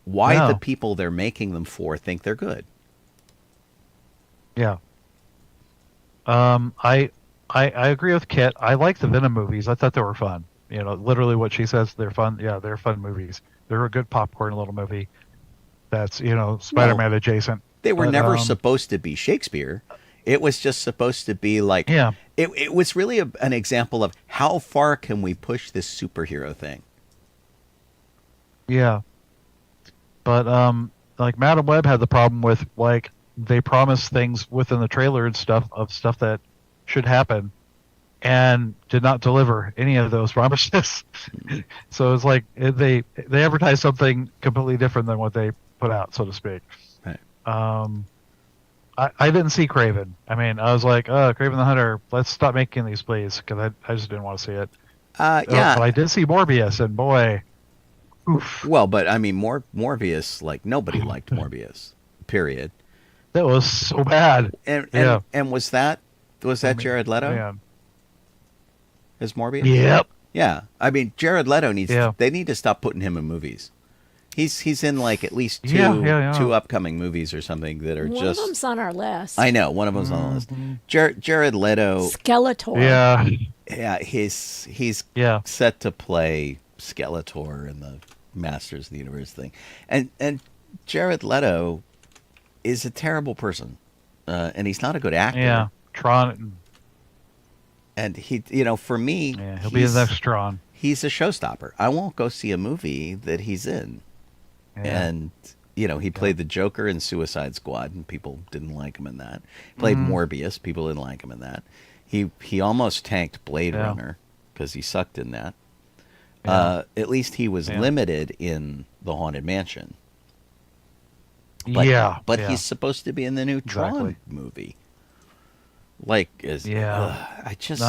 the people they're making them for think they're good. Yeah. I agree with Kit. I like the Venom movies. I thought they were fun. Literally what she says, they're fun. Yeah, they're fun movies. They're a good popcorn little movie. That's Spider-Man adjacent. They were never supposed to be Shakespeare. It was just supposed to be like, it was really an example of how far can we push this superhero thing. Yeah. But, like Madam Web had the problem with, like, they promised things within the trailer and stuff that should happen and did not deliver any of those promises. So it's like they advertised something completely different than what they put out, so to speak. Right. I didn't see Craven. I mean, I was like, Craven the Hunter, let's stop making these, please, because I just didn't want to see it. But I did see Morbius, and boy, oof. Well, but I mean, Morbius, like, nobody liked Morbius, period. That was so bad. And was that Jared Leto? Man. As Morbius? Yep. Yeah. I mean, Jared Leto they need to stop putting him in movies. He's in like at least two upcoming movies or something that are one just. One of them's on our list. I know one of them's on the list. Jared Leto. Skeletor. Yeah, he's set to play Skeletor in the Masters of the Universe thing, and Jared Leto is a terrible person, and he's not a good actor. Yeah, Tron. And he, for me, he'll be the next Tron. He's a showstopper. I won't go see a movie that he's in. And, he played the Joker in Suicide Squad, and people didn't like him in that. He played Morbius. People didn't like him in that. He almost tanked Blade Runner because he sucked in that. At least he was limited in The Haunted Mansion. But he's supposed to be in the new Tron movie. Like, I just...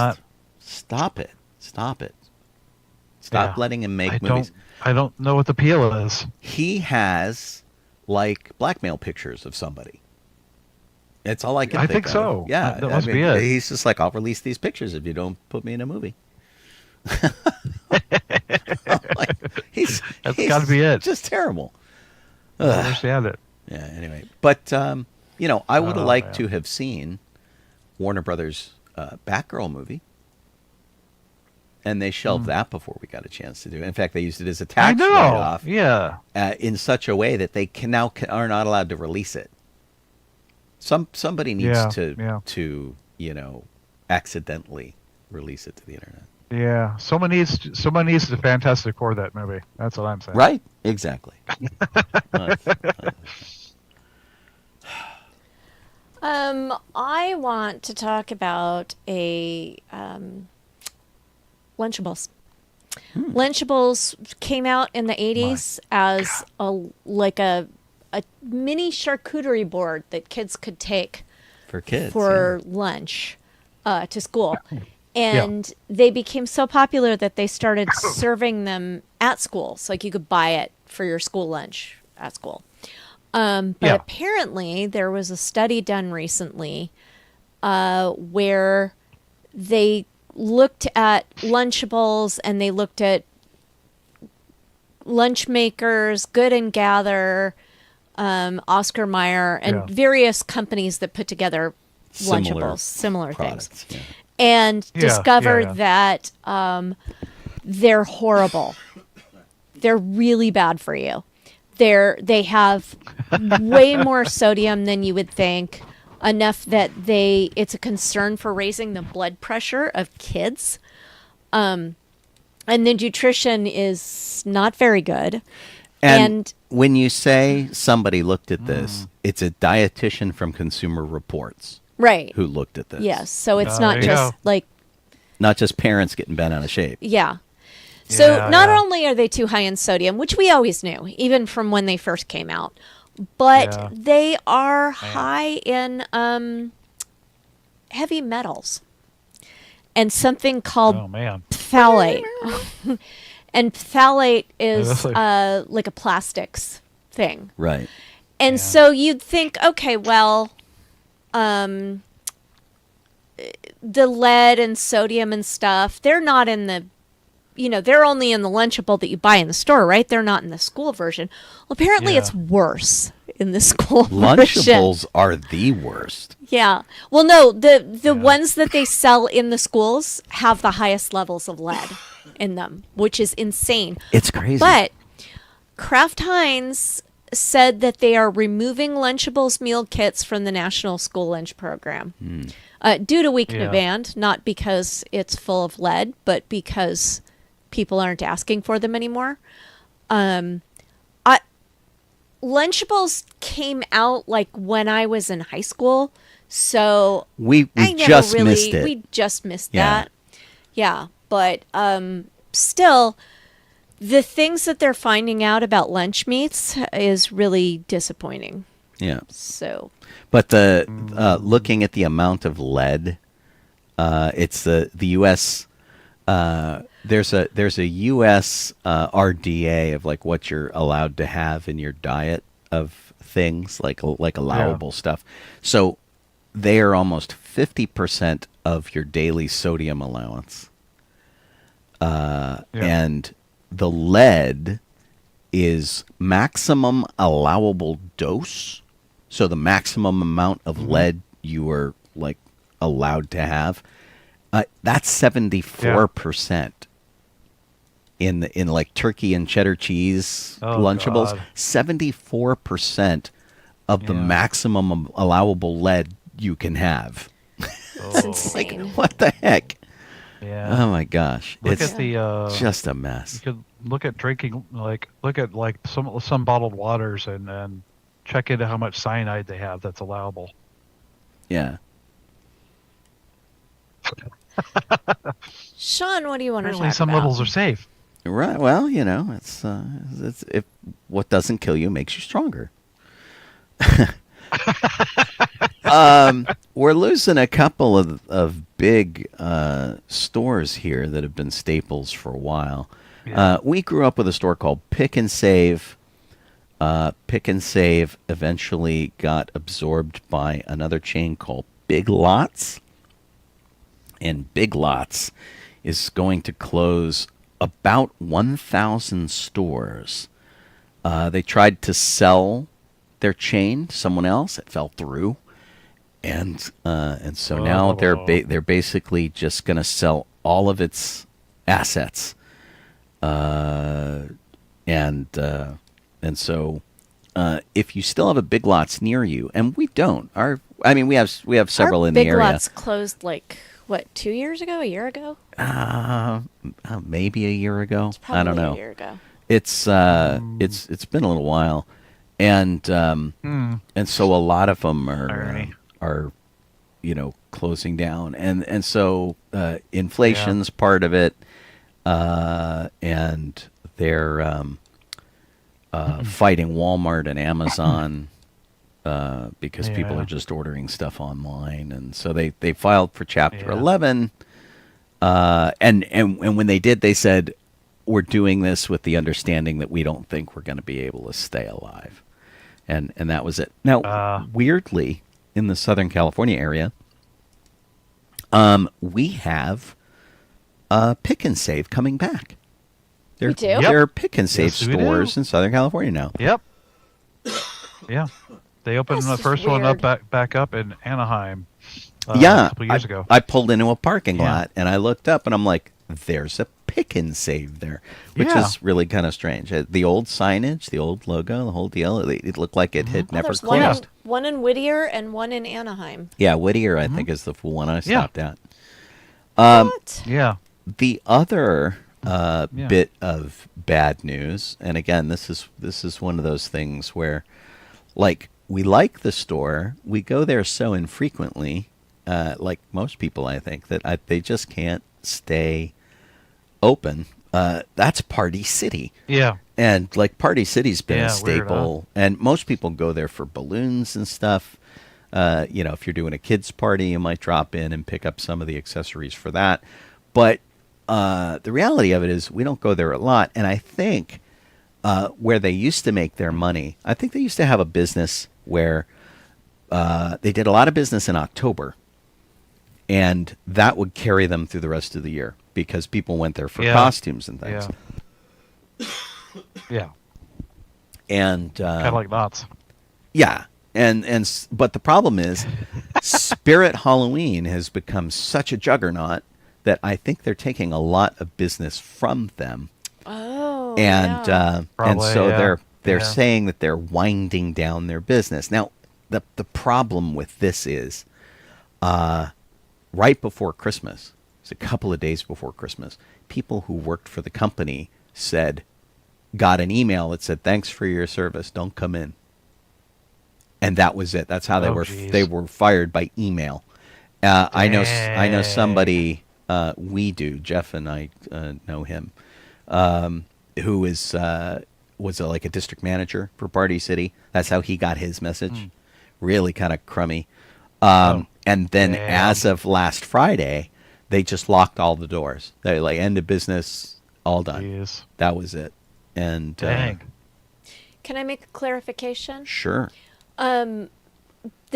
Stop it. Stop letting him make movies. I don't know what the appeal is. He has, like, blackmail pictures of somebody. That's all I can think of. I think so. Yeah. That must be it. He's just like, I'll release these pictures if you don't put me in a movie. That's got to be it. Just terrible. I understand it. Yeah, anyway. But, I would have liked to have seen Warner Brothers' Batgirl movie. And they shelved that before we got a chance to do it. In fact, they used it as a I tax know. write-off Yeah. in such a way that they are not allowed to release it. Somebody needs to accidentally release it to the internet. Yeah. Someone needs to Fantastic Four that movie. That's what I'm saying. Right? Exactly. I want to talk about Lunchables. Lunchables came out in the 80s as a mini charcuterie board that kids could take For kids. for lunch to school. And they became so popular that they started serving them at schools. Like you could buy it for your school lunch at school. But apparently there was a study done recently where they looked at Lunchables and they looked at Lunch Makers, Good and Gather, Oscar Mayer, and various companies that put together Lunchables, similar products, things, and discovered that they're horrible. They're really bad for you. They have way more sodium than you would think, enough that it's a concern for raising the blood pressure of kids. And the nutrition is not very good. And when you say somebody looked at this, it's a dietitian from Consumer Reports, right, who looked at this. Yes, so it's not just not just parents getting bent out of shape. Yeah. So not only are they too high in sodium, which we always knew, even from when they first came out, but they are high in heavy metals and something called phthalate. And phthalate is like a plastics thing. Right. And so you'd think, okay, well, the lead and sodium and stuff, they're not in the, they're only in the Lunchable that you buy in the store, right? They're not in the school version. Well, apparently it's worse in the school version. Lunchables are the worst. Yeah. Well, no, the ones that they sell in the schools have the highest levels of lead in them, which is insane. It's crazy. But Kraft Heinz said that they are removing Lunchables meal kits from the National School Lunch Program due to weak demand, not because it's full of lead, but because people aren't asking for them anymore. Lunchables came out like when I was in high school, so we just missed it. We just missed that. Yeah, but still, the things that they're finding out about lunch meats is really disappointing. Yeah. So, but the looking at the amount of lead, it's the U.S. There's a U.S. RDA of like what you're allowed to have in your diet of things like allowable stuff. So they are almost 50% of your daily sodium allowance, and the lead is maximum allowable dose. So the maximum amount of lead you are like allowed to have, that's 74%. In like turkey and cheddar cheese Lunchables, 74% of the maximum allowable lead you can have. It's insane. Like, what the heck? Yeah. Oh my gosh! Look It's at the just a mess. You could look at drinking, look at some bottled waters and check into how much cyanide they have that's allowable. Yeah. Sean, what do you want to talk Apparently, some about? levels are safe. Right. Well, it's if what doesn't kill you makes you stronger. We're losing a couple of big stores here that have been staples for a while. Yeah. We grew up with a store called Pick and Save. Pick and Save eventually got absorbed by another chain called Big Lots. And Big Lots is going to close about 1,000 stores. They tried to sell their chain to someone else. It fell through. And so now they're basically just going to sell all of its assets, and so if you still have a Big Lots near you, and we don't, we have several in the area. Big Lots closed what, 2 years ago, a year ago? Maybe a year ago. Probably I don't know. A year ago. It's been a little while, and so a lot of them are closing down, and so inflation's part of it, and they're fighting Walmart and Amazon because people are just ordering stuff online, and so they filed for Chapter 11, and when they did, they said, we're doing this with the understanding that we don't think we're going to be able to stay alive, and that was it. Now, weirdly, in the Southern California area, we have Pick and Save coming back. We do? There are Pick and Save Yes, we stores do. in Southern California now. Yep. Yeah. They opened That's the just first one weird. up back up in Anaheim. A couple years ago. I pulled into a parking Yeah. lot and I looked up and I'm like, there's a Pick and Save there, which Yeah. is really kind of strange. The old signage, the old logo, the whole deal, it looked like it had never There's closed. one in Whittier and one in Anaheim. Yeah, Whittier, I think, is the one I stopped at. What? Yeah. The other Yeah. bit of bad news, and again, this is one of those things where, like, we like the store, we go there so infrequently, like most people, I think, that they just can't stay open. That's Party City. Yeah. And like Party City's been a Yeah, weird, staple, and most people go there for balloons and stuff. If you're doing a kids party, you might drop in and pick up some of the accessories for that. But the reality of it is we don't go there a lot. And I think where they used to make their money, I think they used to have a business where they did a lot of business in October. And that would carry them through the rest of the year because people went there for costumes and things. Yeah. And Kind of like Knott's. yeah. But the problem is Spirit Halloween has become such a juggernaut that I think they're taking a lot of business from them. Oh. And yeah. and so Probably, they're yeah. saying that they're winding down their business. Now, the problem with this is right before Christmas, it's a couple of days before Christmas, people who worked for the company got an email that said, "Thanks for your service, don't come in." And that was it. That's how they were fired by email. I know somebody Jeff and I know him, who was like a district manager for Party City. That's how he got his message. Really kind of crummy. And then as of last Friday, they just locked all the doors. They like end of business, all done. Jeez. That was it. And Dang. Can I make a clarification? sure. The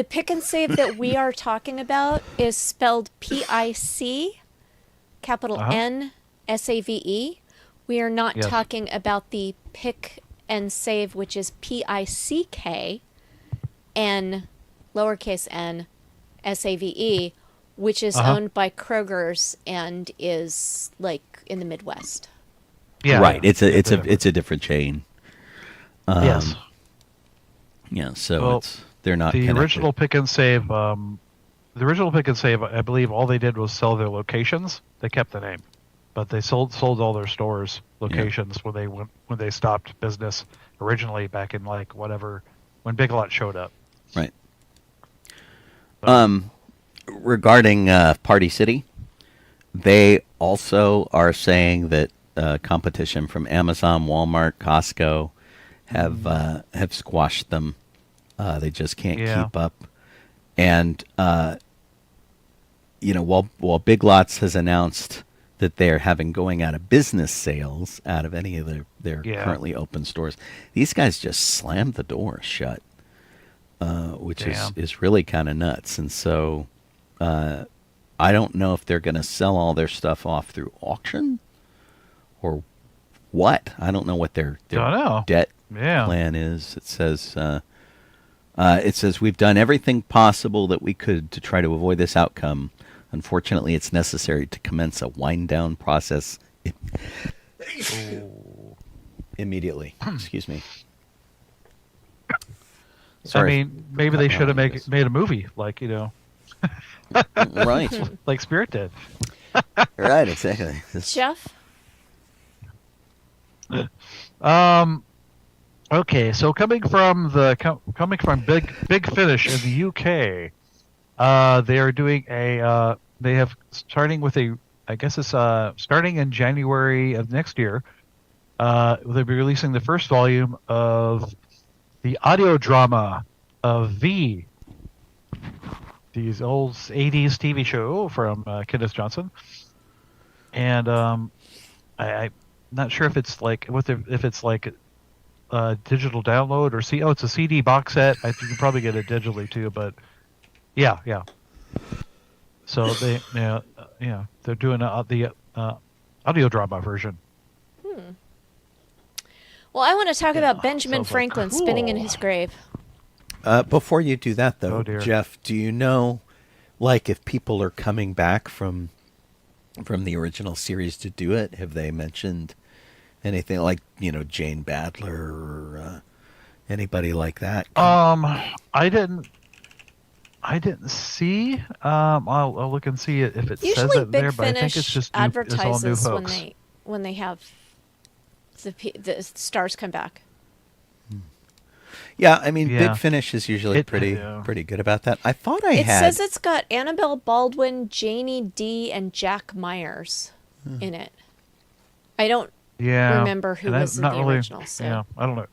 Pick and Save that we are talking about is spelled P-I-C, capital N-S-A-V-E. We are not Yes. talking about the Pick and Save, which is P-I-C-K, N, lowercase n, S-A-V-E, which is owned by Kroger's and is like in the Midwest. Yeah. Right. It's a different chain. Yes. Yeah. So Well, they're not The connected. original Pick and Save, I believe all they did was sell their locations. They kept the name, but they sold all their stores locations when they stopped business originally back in like whatever when Big Lot showed up. Right. Regarding Party City, they also are saying that competition from Amazon, Walmart, Costco have squashed them. They just can't keep up. And while Big Lots has announced that they're having going out of business sales out of any of their currently open stores, these guys just slammed the doors shut, which is really kind of nuts. And so I don't know if they're going to sell all their stuff off through auction or what. I don't know what their debt plan is. It says we've done everything possible that we could to try to avoid this outcome. Unfortunately, it's necessary to commence a wind down process Immediately. Excuse me. I Sorry. mean, maybe they should have made a movie, like, Right. like Spirit did. Right, exactly. Jeff? Okay, so coming from Big Finish in the UK, they are doing they have starting with I guess it's starting in January of next year. They'll be releasing the first volume of the audio drama of V, these old 80s TV show from Kenneth Johnson. And I'm not sure if it's like if it's like a digital download or it's a CD box set. You can probably get it digitally too, but yeah. So they're doing the audio drama version. Well, I want to talk about Benjamin sounds like Franklin spinning in cool. his grave. Before you do that, though, Oh, dear. Jeff, do you know, like, if people are coming back from the original series to do it? Have they mentioned anything like, Jane Badler or anybody like that? I didn't see. I'll look and see if it says Usually, it there, Big but I think it's Finish just it's all new advertises folks. when they have the stars come back. Yeah, I mean, Yeah. Big Finish is usually pretty good about that. I thought It says it's got Annabelle Baldwin, Janie D, and Jack Myers in it. I don't remember who and was in not the really, original. So. Yeah, I don't know.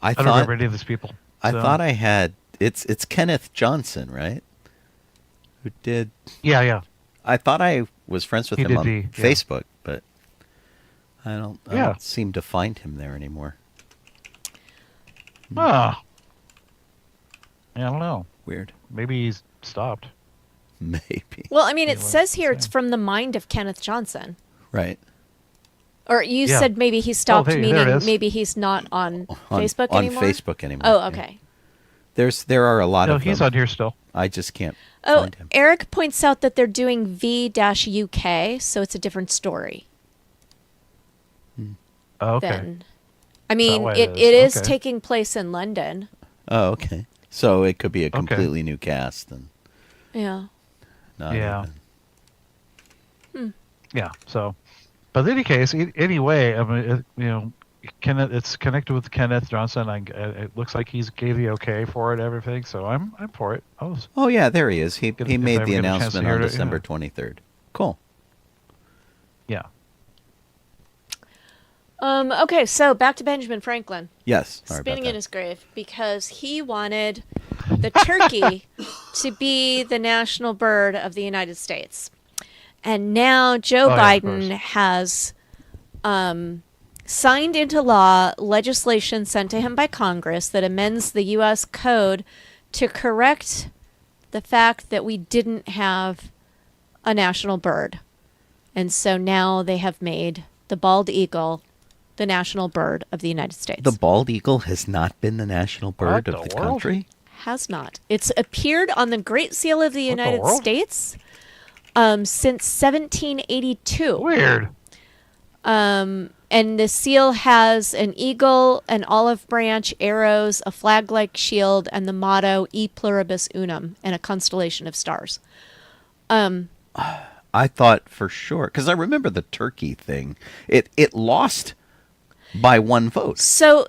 I I don't remember any of these people. I so- thought I had. It's Kenneth Johnson, right? Who did? Yeah. I thought I was friends with He him did on V, yeah. Facebook, but I don't Yeah. seem to find him there anymore. Ah. Yeah, I don't know. Weird. Maybe he's stopped. Maybe. Well, I mean, it Anyway, says here it's so- from the mind of Kenneth Johnson. Right. Or you Yeah. said maybe he stopped, there it meaning is. maybe he's not on Facebook on anymore? Facebook anymore. Oh, yeah. okay. There are a lot No, of he's them. on here still. I just can't Oh, find him. Eric points out that they're doing V-UK, so it's a different story Oh, okay. than... I mean, why it it is is? Okay. taking place in London. Oh, okay. So it could be a completely new cast and Yeah. not Yeah. even. Yeah. So, but in any case, anyway, I mean, it's connected with Kenneth Johnson. It looks like he's gave the okay for it, everything. So I'm for it. Oh yeah, there he is. He If made I the ever get a chance to announcement hear on it, December yeah. 23rd. Cool. Yeah. Okay, so back to Benjamin Franklin. Yes. Sorry Spinning about in that. his grave because he wanted the turkey to be the national bird of the United States. And now Joe Oh, yeah, of Biden course. has signed into law legislation sent to him by Congress that amends the U.S. Code to correct the fact that we didn't have a national bird. And so now they have made the bald eagle the national bird of the United States. The bald eagle has not been the national bird What of the the world? country. Has not. It's appeared on the Great Seal of the What the United world? States since 1782. Weird. And the seal has an eagle, an olive branch, arrows, a flag-like shield, and the motto "E pluribus unum," and a constellation of stars. I thought for sure because I remember the turkey thing. It lost by one vote. So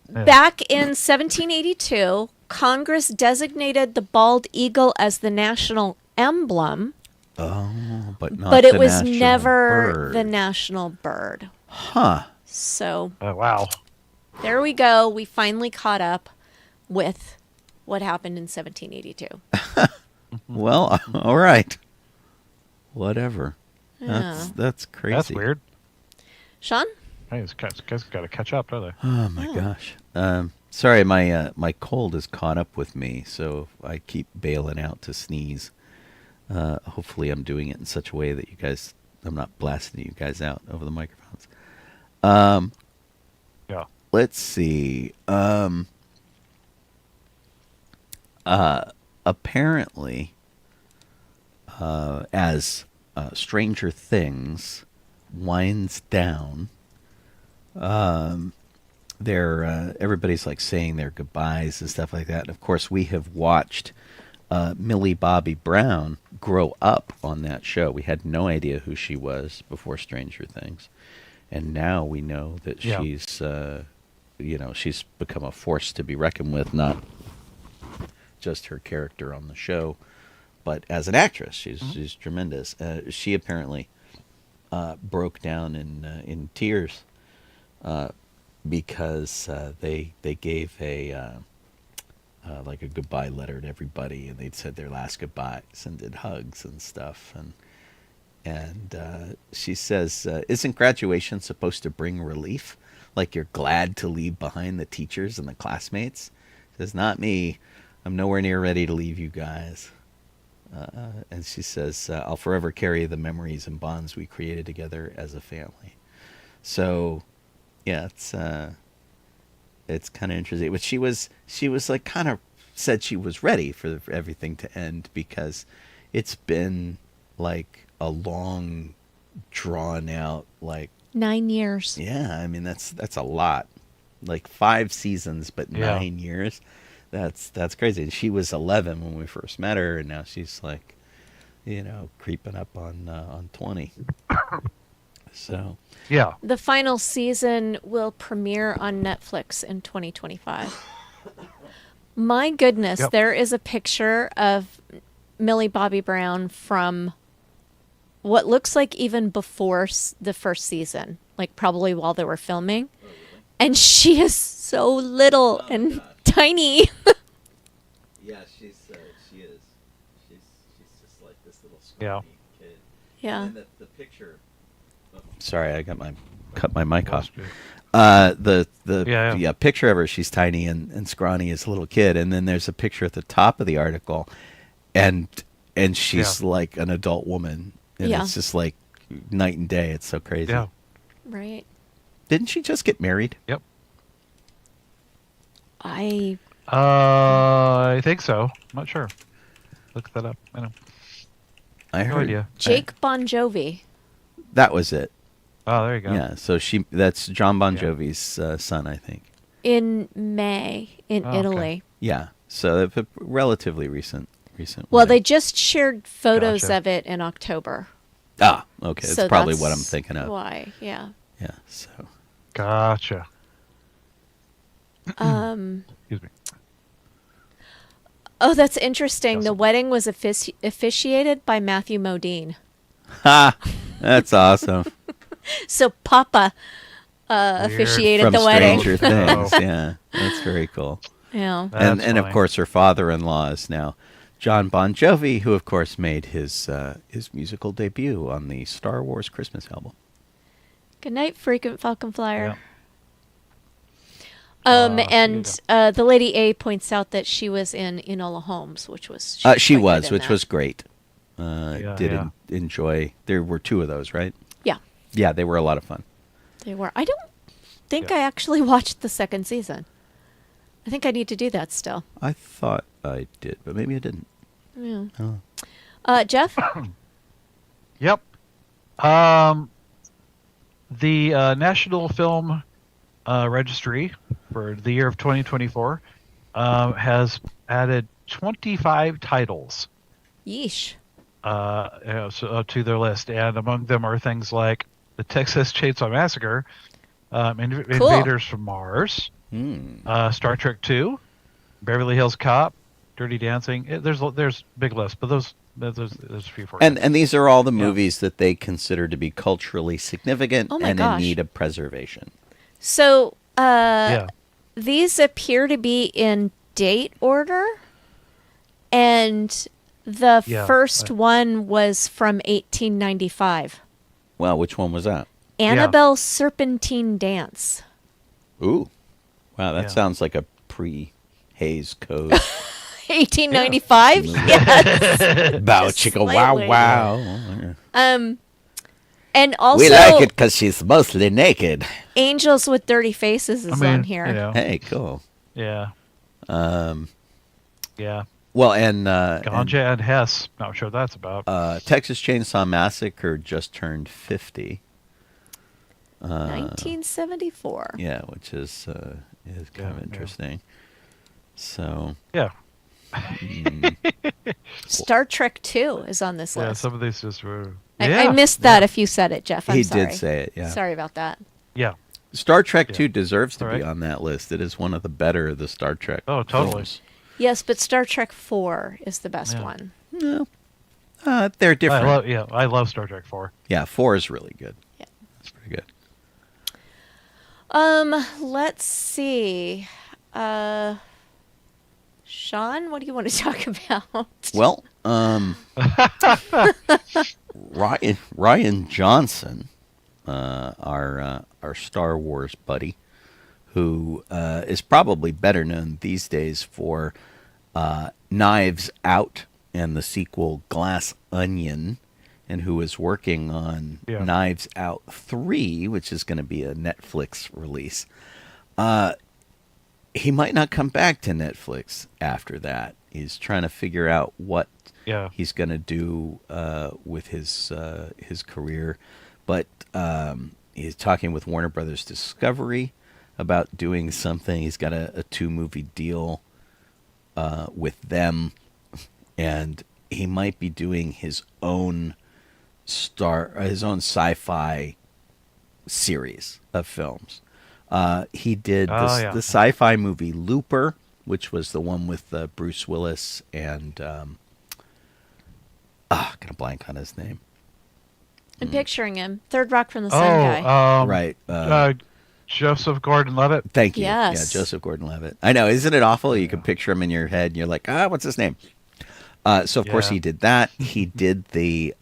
back in 1782, Congress designated the bald eagle as the national emblem, Oh, but not. but it the was national never bird. the national bird. Huh. So Oh, wow. there we go. We finally caught up with what happened in 1782. Well, all right. Whatever. Yeah. That's crazy. That's weird. Sean? Hey, these guys got to catch up, don't they? Oh my gosh. Sorry, my cold has caught up with me, so I keep bailing out to sneeze. Hopefully, I'm doing it in such a way that I'm not blasting you guys out over the microphones. Yeah. Let's see. Apparently, as Stranger Things winds down, everybody's like saying their goodbyes and stuff like that. And of course, we have watched Millie Bobby Brown grow up on that show. We had no idea who she was before Stranger Things, and now we know that she's, she's become a force to be reckoned with. Not just her character on the show, but as an actress, she's tremendous. She apparently broke down in tears because they gave a goodbye letter to everybody, and they'd said their last goodbyes and did hugs and stuff. And she says, "Isn't graduation supposed to bring relief? Like you're glad to leave behind the teachers and the classmates?" She says, "Not me. I'm nowhere near ready to leave you guys." And she says, "I'll forever carry the memories and bonds we created together as a family." So, yeah, it's kind of interesting. But she was like kind of said she was ready for everything to end, because it's been like a long, drawn out, like 9 years. Yeah, I mean that's a lot. Like 5 seasons, but 9 years. That's crazy. And she was 11 when we first met her, and now she's like, creeping up on 20. So Yeah. The final season will premiere on Netflix in 2025. My goodness, there is a picture of Millie Bobby Brown from what looks like even before the first season, like probably while they were filming. And she is so little and tiny. yeah, she is. She's just like this little Yeah. kid. Yeah. And the picture. Sorry, I cut my mic off. you. The picture of her, she's tiny and scrawny as a little kid, and then there's a picture at the top of the article, and she's like an adult woman, and it's just like night and day. It's so crazy. Yeah. Right. Didn't she just get married? Yep. I I think so. I'm not sure. Look that up. I know. I No heard. idea. Jake Bon Jovi. That was it. Oh, there you go. Yeah. So that's John Bon Jovi's son, I think. In May in Oh, okay. Italy. Yeah. So a relatively recent. Well, wedding. they just shared photos Gotcha. of it in October. Ah, okay. That's So probably that's what I'm thinking of. Why? Yeah. Yeah. So. Gotcha. Um. Excuse me. Oh, that's interesting. The Awesome. wedding was officiated by Matthew Modine. Ha! That's awesome. So Papa officiated From the wedding. Stranger Things. Yeah, that's very cool. Yeah. And That's of funny. course, her father-in-law is now John Bon Jovi, who of course made his musical debut on the Star Wars Christmas album. Good night, frequent Falcon Flyer. Yeah. And the Lady A points out that she was in Enola Holmes, which was She quite was, good in which that. was great. Yeah. Enjoy. There were 2 of those, right? Yeah, Yeah, they were a lot of fun. they were. I don't think I actually watched the second season. I think I need to do that still. I thought I did, but maybe I didn't. Yeah. Oh. Jeff. Yep. The National Film Registry for the year of 2024 has added 25 titles Yeesh. to their list, and among them are things like the Texas Chainsaw Massacre, Invaders from Mars, Star Trek II, Beverly Hills Cop, Dirty Dancing. There's big list, but there's a few for you. And these are all the movies that they consider to be culturally significant Oh my and gosh. in need of preservation. So Yeah. these appear to be in date order, and the Yeah, first right. one was from 1895. Well, which one was that? Annabelle Serpentine Dance. Ooh. Wow, that Yeah. sounds like a pre-Hays Code. 1895. Yes. Bow Just chicka slightly. wow wow. And also, We like it because she's mostly naked. Angels with Dirty Faces is on here. You know, Hey, cool. yeah. Um, Yeah. Well, and Ganja and Hess. Not sure what that's about. Texas Chainsaw Massacre just turned 50. 1974. Yeah, which is kind of interesting. So Yeah. Star Trek 2 is on this Yeah, list. some of these just were. I missed that if you said it, Jeff. I'm he sorry. did say it. Yeah. Sorry about that. Yeah. Star Trek Yeah. 2 deserves to All be right. on that list. It is one of the better of the Star Trek. Oh, totally. films. Yes, but Star Trek 4 is the best Yeah. one. No, they're different. I love Star Trek 4. Yeah, 4 is really good. Yeah. It's pretty good. Let's see. Sean, what do you want to talk about? Well, Ryan Johnson, our Star Wars buddy, who is probably better known these days for Knives Out and the sequel Glass Onion, and who is working on Knives Out 3, which is going to be a Netflix release. He might not come back to Netflix after that. He's trying to figure out what he's going to do with his career. But he's talking with Warner Brothers Discovery about doing something. He's got a 2-movie deal with them, and he might be doing his own sci-fi series of films. He did the sci-fi movie Looper, which was the one with Bruce Willis and gonna blank on his name. I'm picturing him. Third Rock from the Sun guy. Right. Joseph Gordon-Levitt. Thank you. Yes. Yeah, Joseph Gordon-Levitt. I know, isn't it awful? You can picture him in your head, and you're like, what's his name? So, of course, he did that. He did the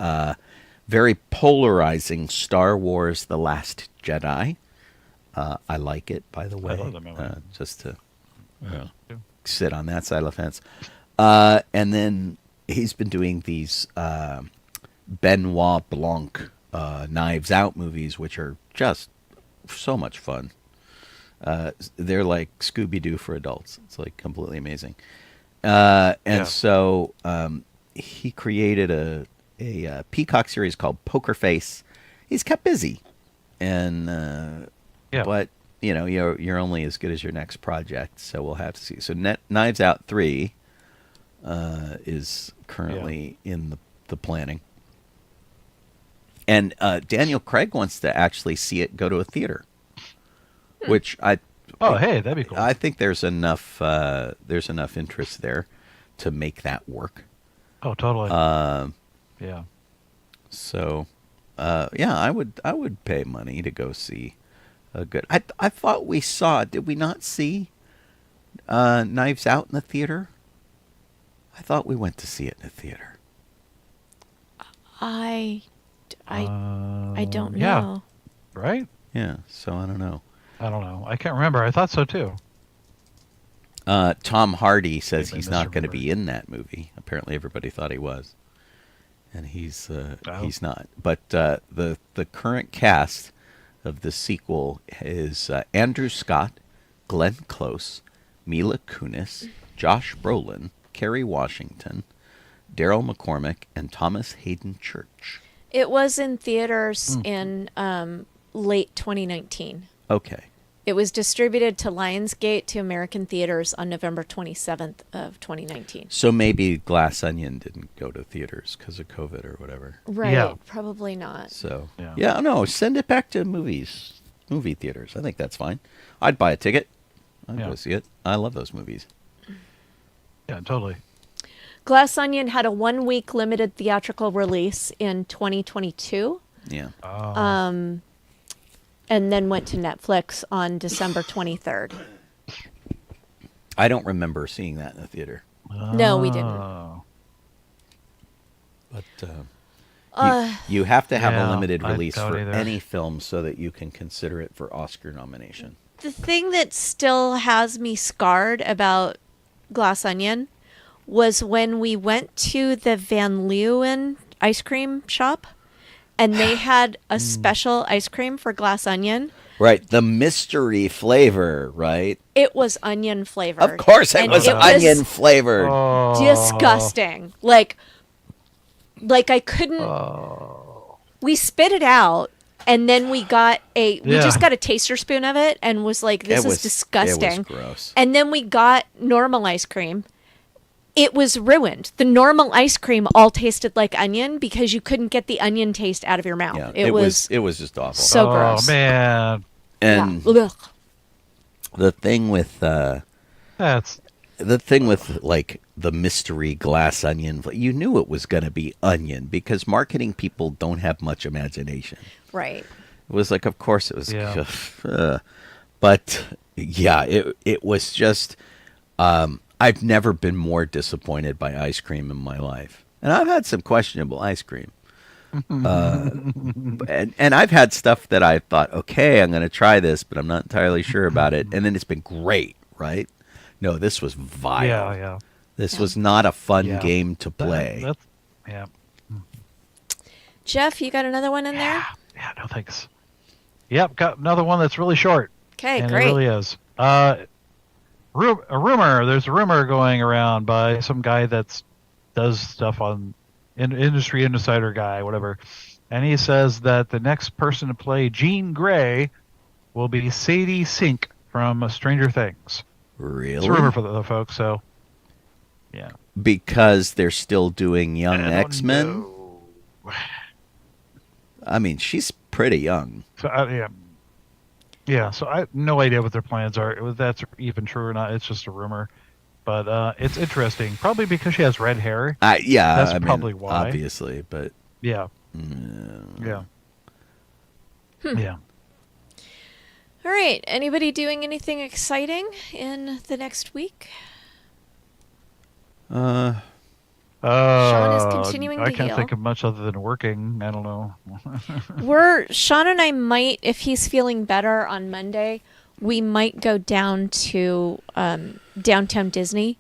very polarizing Star Wars The Last Jedi. I like it, by the way. I love that movie. Just to sit on that side of the fence. And then he's been doing these Benoit Blanc Knives Out movies, which are just so much fun. They're like Scooby-Doo for adults. It's like completely amazing. So he created a Peacock series called Poker Face. He's kept busy, and but you're only as good as your next project. So we'll have to see. So Knives Out 3 is currently in the planning, and Daniel Craig wants to actually see it go to a theater, which hey, that'd be cool. I think there's enough interest there to make that work. Oh, totally. Yeah. So, I would pay money to go see a good. I thought we saw. Did we not see Knives Out in the theater? I thought we went to see it in the theater. I don't know. Yeah. Right? Yeah. So I don't know. I don't know. I can't remember. I thought so too. Tom Hardy says Maybe I he's not going to misremembered. be in that movie. Apparently, everybody thought he was, and he's not. But the current cast of the sequel is Andrew Scott, Glenn Close, Mila Kunis, Josh Brolin, Kerry Washington, Daryl McCormick, and Thomas Hayden Church. It was in theaters in late 2019. Okay. It was distributed to Lionsgate to American theaters on November 27th of 2019. So maybe Glass Onion didn't go to theaters because of COVID or whatever. Right. Yeah. Probably not. So Yeah. no, send it back to movie theaters. I think that's fine. I'd buy a ticket. I'd go see it. I love those movies. Yeah, totally. Glass Onion had a 1-week limited theatrical release in 2022. Yeah. And then went to Netflix on December 23rd. I don't remember seeing that in the theater. No, we didn't. Oh. But you have to have a Yeah, limited I release don't for either. any film so that you can consider it for Oscar nomination. The thing that still has me scarred about Glass Onion was when we went to the Van Leeuwen ice cream shop and they had a special ice cream for Glass Onion. Right, the mystery flavor, right? It was onion flavored. Of course it And was onion flavored. Oh. Disgusting. Like I couldn't. We spit it out, and then we just got a taster spoon of it, and was like, "This is disgusting." It was gross. And then we got normal ice cream. It was ruined. The normal ice cream all tasted like onion because you couldn't get the onion taste out of your mouth. Yeah, it was just awful. so gross. Oh man, And Yeah. Ugh. the thing with that's like the mystery glass onion, you knew it was going to be onion because marketing people don't have much imagination. Right. It was like, of course it was. Yeah. But yeah, it was just. I've never been more disappointed by ice cream in my life, and I've had some questionable ice cream. And I've had stuff that I thought, okay, I'm going to try this, but I'm not entirely sure about it, and then it's been great, right? No, this was vile. yeah. This was not a fun Yeah. game to play. Yeah. Jeff, you got another one in there? Yeah, no thanks. Yep, got another one that's really short. Okay, And great. it really is. There's a rumor going around by some guy that does stuff on Industry Insider guy, whatever. And he says that the next person to play Jean Grey will be Sadie Sink from Stranger Things. Really? It's a rumor for the folks, so yeah. Because they're still doing Young I don't X-Men? know. I mean, she's pretty young. So yeah. So I have no idea what their plans are. If that's even true or not, it's just a rumor. But it's interesting. Probably because she has red hair. Yeah, That's I mean, probably why. obviously, but Yeah. yeah. Yeah. All right. Anybody doing anything exciting in the next week? Sean is continuing I to can't heal. think of much other than working. I don't know. Sean and I might, if he's feeling better on Monday, we might go down to downtown Disney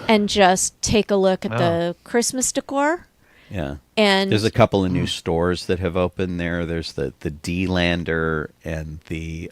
and just take a look at the Christmas decor. Yeah. And There's a couple of new stores that have opened there. There's the D-Lander and the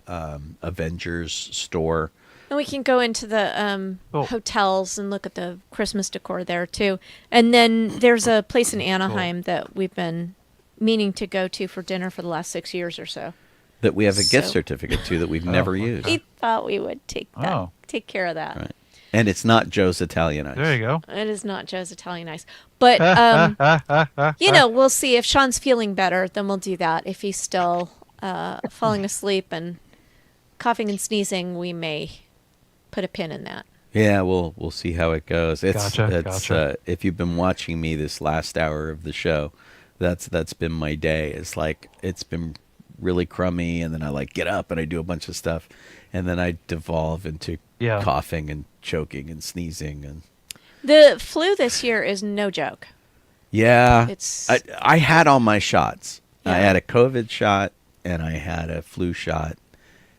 Avengers store. And we can go into the Cool. hotels and look at the Christmas decor there, too. And then there's a place in Anaheim that we've been meaning to go to for dinner for the last 6 years or so. That we have a gift So- certificate to that we've never used. We thought we would take Oh. care of that. Right. And it's not Joe's Italian Ice. There you go. It is not Joe's Italian Ice. But, we'll see. If Sean's feeling better, then we'll do that. If he's still falling asleep and coughing and sneezing, we may put a pin in that. Yeah, we'll see how it goes. Gotcha. If you've been watching me this last hour of the show, that's been my day. It's like it's been really crummy, and then I get up and I do a bunch of stuff, and then I devolve into coughing and choking and sneezing and. The flu this year is no joke. Yeah, It's I had all my shots. Yeah. I had a COVID shot and I had a flu shot,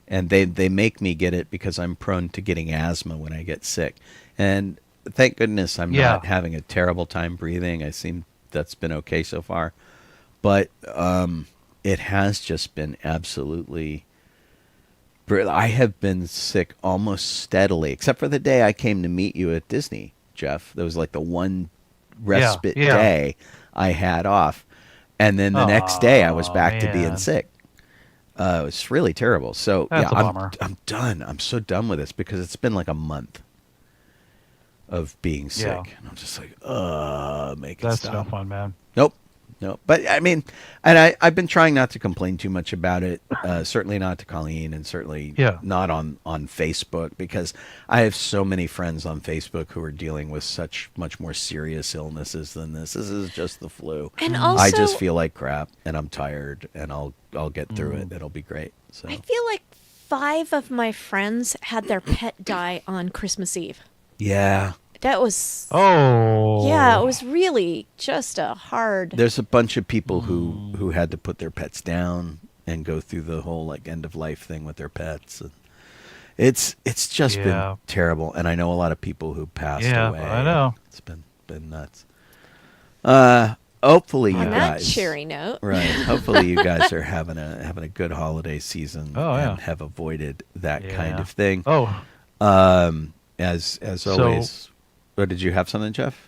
and they make me get it because I'm prone to getting asthma when I get sick. And thank goodness I'm not having a terrible time breathing. That's been okay so far, but it has just been absolutely. I have been sick almost steadily, except for the day I came to meet you at Disney, Jeff. That was like the one respite day I had off. And then the next day I was back to being sick. It was really terrible. So That's a bummer. I'm done. I'm so done with this because it's been like a month of being sick. Yeah. And I'm just like, make it That's stop. no fun, man. Nope. But I mean, and I've been trying not to complain too much about it. Certainly not to Colleen, and certainly not on Facebook, because I have so many friends on Facebook who are dealing with such much more serious illnesses than this. This is just the flu. And also, I just feel like crap, and I'm tired, and I'll get through it. It'll be great. So I feel like 5 of my friends had their pet die on Christmas Eve. yeah. That was Oh. yeah, it was really just a hard. There's a bunch of people who had to put their pets down and go through the whole end of life thing with their pets. And it's just been terrible, and I know a lot of people who passed away. I know. It's been nuts. hopefully you On that guys, cheery note. right? Hopefully you guys are having a good holiday season and have avoided that kind of thing. Oh, As always, what did you have something, Jeff?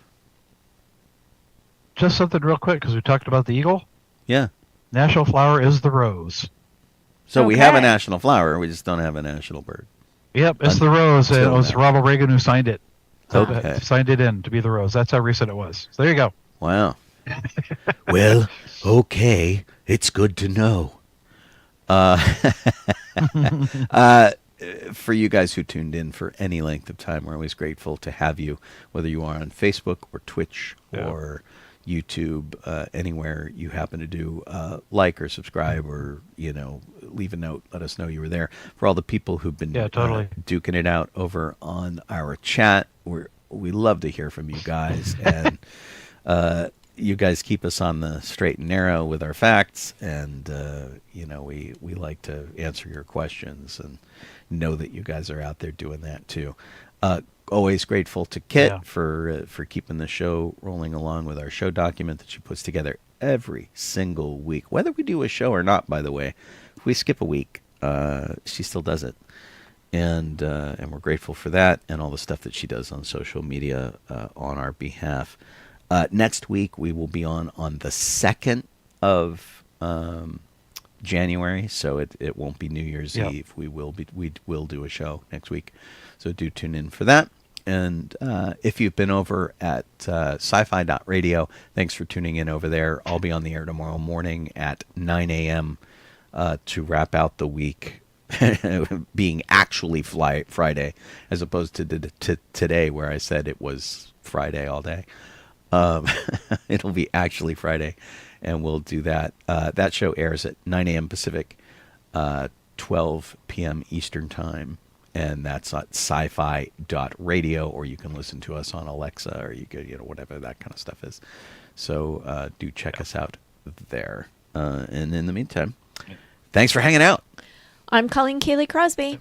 just something real quick because we talked about the eagle. Yeah. National flower is the rose. So we have a Okay. national flower, we just don't have a national bird. Yep, it's the rose. And it Until was now. Ronald Reagan who signed it. Okay. Signed it in to be the rose. That's how recent it was. So there you go. Wow. Well, okay, it's good to know. For you guys who tuned in for any length of time, we're always grateful to have you, whether you are on Facebook or Twitch or YouTube, anywhere you happen to do, like or subscribe or, leave a note, let us know you were there. For all the people who've been duking it out over on our chat, we love to hear from you guys. And you guys keep us on the straight and narrow with our facts, and we like to answer your questions and know that you guys are out there doing that too. Always grateful to Kit for keeping the show rolling along with our show document that she puts together every single week, whether we do a show or not. By the way, if we skip a week, she still does it, and we're grateful for that and all the stuff that she does on social media on our behalf. Next week we will be on the 2nd of January, so it won't be New Year's Eve. We will do a show next week, so do tune in for that. And if you've been over at sci-fi.radio, thanks for tuning in over there. I'll be on the air tomorrow morning at 9 a.m. To wrap out the week, being actually Friday, as opposed to today where I said it was Friday all day. It'll be actually Friday, and we'll do that. That show airs at 9 a.m. Pacific, 12 p.m. Eastern Time, and that's at sci-fi.radio, or you can listen to us on Alexa, or you could, whatever that kind of stuff is. So do check us out there. And in the meantime, thanks for hanging out. I'm Colleen Kaylee Crosby.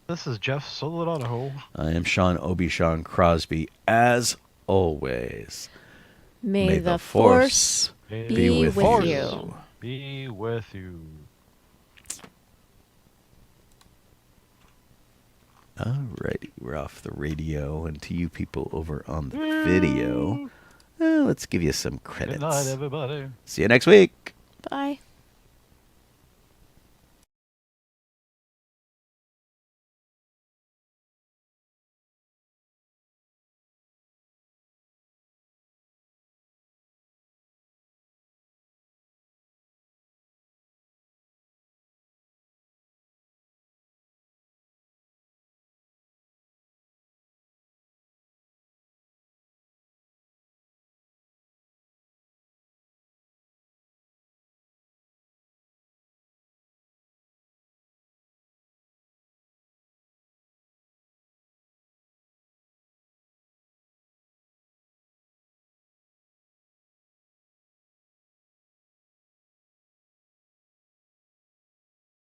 This is Jeff Solo Donoho. I am Sean Obi-Shawn Crosby. As always, May the force be with you. Be with you. Alrighty, we're off the radio, and to you people over on the video, let's give you some credits. Good night, everybody. See you next week. Bye.